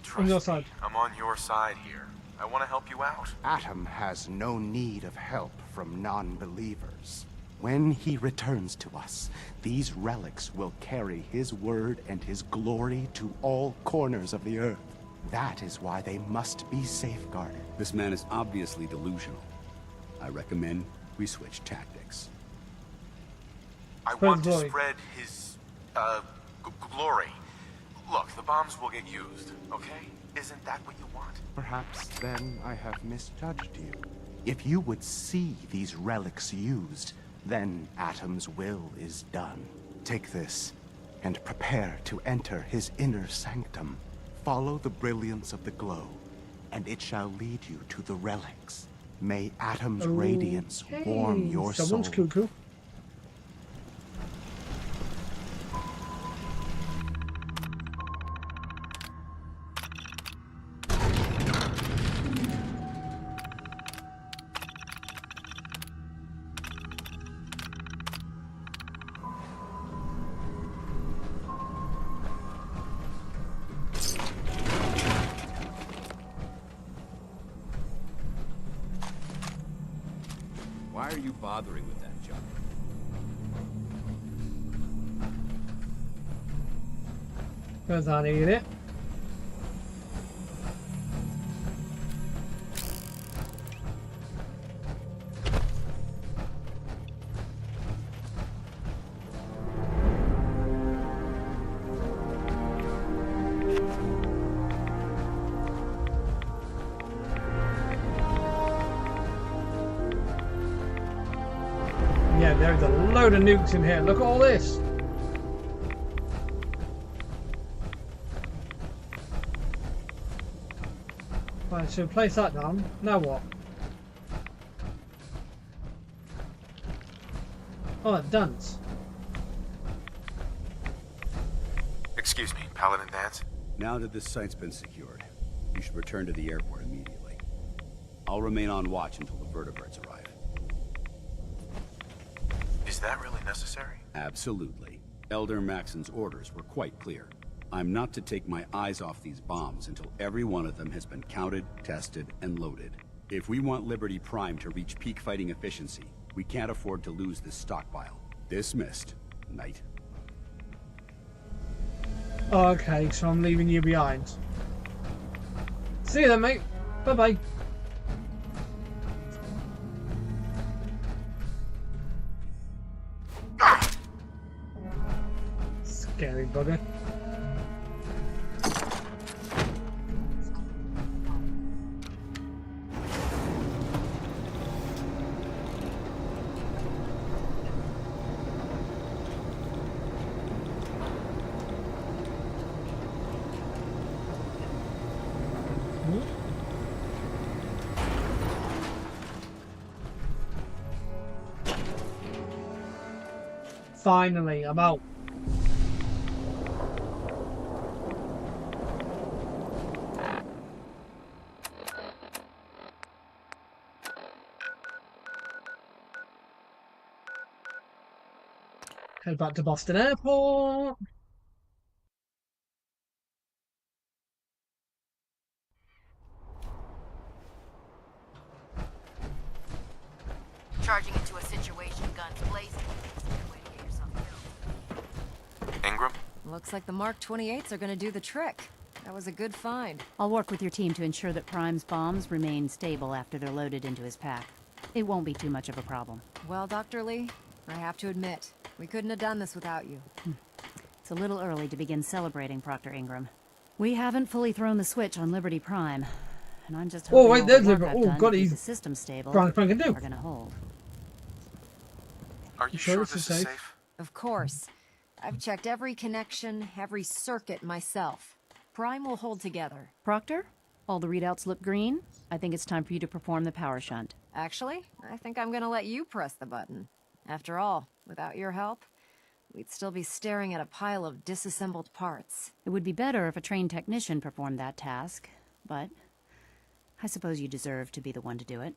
Trust me, I'm on your side here. I want to help you out. Atom has no need of help from non-believers. When he returns to us, these relics will carry his word and his glory to all corners of the Earth. That is why they must be safeguarded. This man is obviously delusional. I recommend we switch tactics. I want to spread his, glory. Look, the bombs will get used, okay? Isn't that what you want? Perhaps then I have misjudged you. If you would see these relics used, then Atom's will is done. Take this, and prepare to enter his inner sanctum. Follow the brilliance of the glow, and it shall lead you to the relics. May Atom's radiance warm your soul. Someone's cuckoo. Why are you bothering with that junk? Because I need it. Yeah, there's a load of nukes in here. Look at all this. Right, so place that down. Now what? Oh, it does. Excuse me, Paladin Dance? Now that this site's been secured, you should return to the airport immediately. I'll remain on watch until the vertebrates arrive. Is that really necessary? Absolutely. Elder Maxon's orders were quite clear. I'm not to take my eyes off these bombs until every one of them has been counted, tested, and loaded. If we want Liberty Prime to reach peak fighting efficiency, we can't afford to lose this stockpile. Dismissed, Knight. Okay, so I'm leaving you behind. See you then, mate. Bye-bye. Scary bugger. Finally, I'm out. Head back to Boston Airport. Charging into a situation, guns blazing. Good way to get yourself killed. Ingram? Looks like the Mark 28s are gonna do the trick. That was a good find. I'll work with your team to ensure that Prime's bombs remain stable after they're loaded into his pack. It won't be too much of a problem. Well, Dr. Lee, I have to admit, we couldn't have done this without you. It's a little early to begin celebrating, Proctor Ingram. We haven't fully thrown the switch on Liberty Prime, and I'm just hoping wait, all there's the work Liberty. I've Oh, done God, to keep he's the system stable Frank do. are gonna hold. Are you sure this is safe? Of course. I've checked every connection, every circuit myself. Prime will hold together. Proctor, all the readouts look green. I think it's time for you to perform the power shunt. Actually, I think I'm gonna let you press the button. After all, without your help, we'd still be staring at a pile of disassembled parts. It would be better if a trained technician performed that task, but I suppose you deserve to be the one to do it.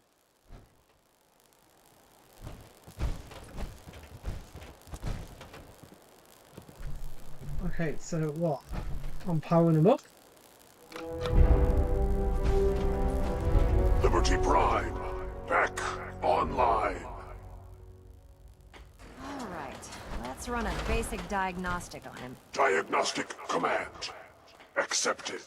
Okay, so what? I'm powering them up. Liberty Prime, back online. All right, let's run a basic diagnostic on him. Diagnostic command accepted.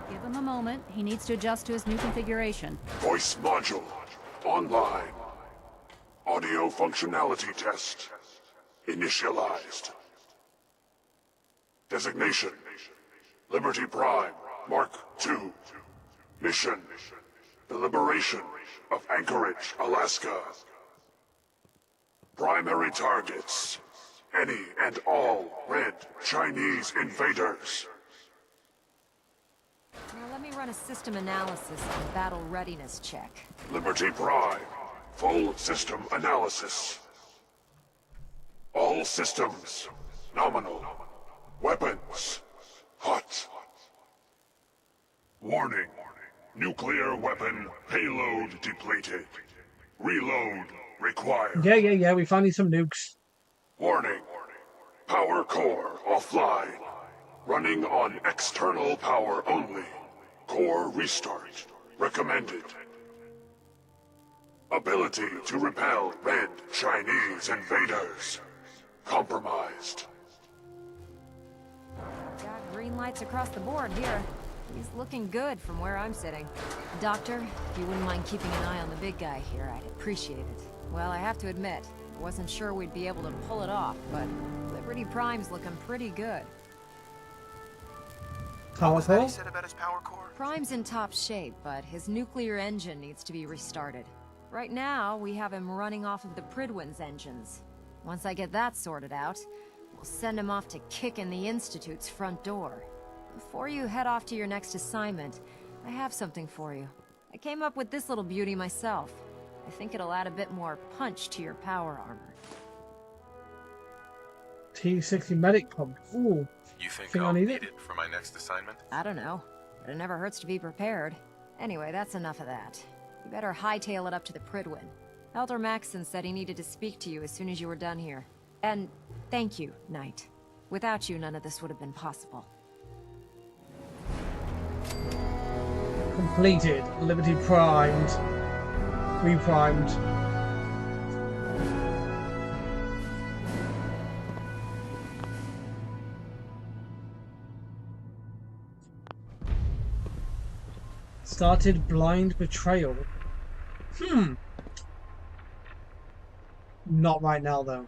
Give him a moment. He needs to adjust to his new configuration. Voice module online. Audio functionality test initialized. Designation: Liberty Prime, Mark II. Mission: the liberation of Anchorage, Alaska. Primary targets: any and all red Chinese invaders. Now let me run a system analysis and battle readiness check. Liberty Prime, full system analysis. All systems nominal. Weapons hot. Warning: nuclear weapon payload depleted. Reload required. Yeah, we found some nukes. Warning: power core offline. Running on external power only. Core restart recommended. Ability to repel red Chinese invaders. Compromised. Got green lights across the board here. He's looking good from where I'm sitting. Doctor, if you wouldn't mind keeping an eye on the big guy here, I'd appreciate it. Well, I have to admit, I wasn't sure we'd be able to pull it off, but Liberty Prime's looking pretty good. What was that he said about his power core? Prime's in top shape, but his nuclear engine needs to be restarted. Right now, we have him running off of the Prydwen's engines. Once I get that sorted out, we'll send him off to kick in the Institute's front door. Before you head off to your next assignment, I have something for you. I came up with this little beauty myself. I think it'll add a bit more punch to your power armor. T60 medic pump. Ooh. You think I I'll need need it? it for my next assignment? I don't know, but it never hurts to be prepared. Anyway, that's enough of that. You better hightail it up to the Prydwen. Elder Maxson said he needed to speak to you as soon as you were done here. And thank you, Knight. Without you, none of this would have been possible. Completed. Liberty primed. Reprimed. Started blind betrayal. Not right now, though.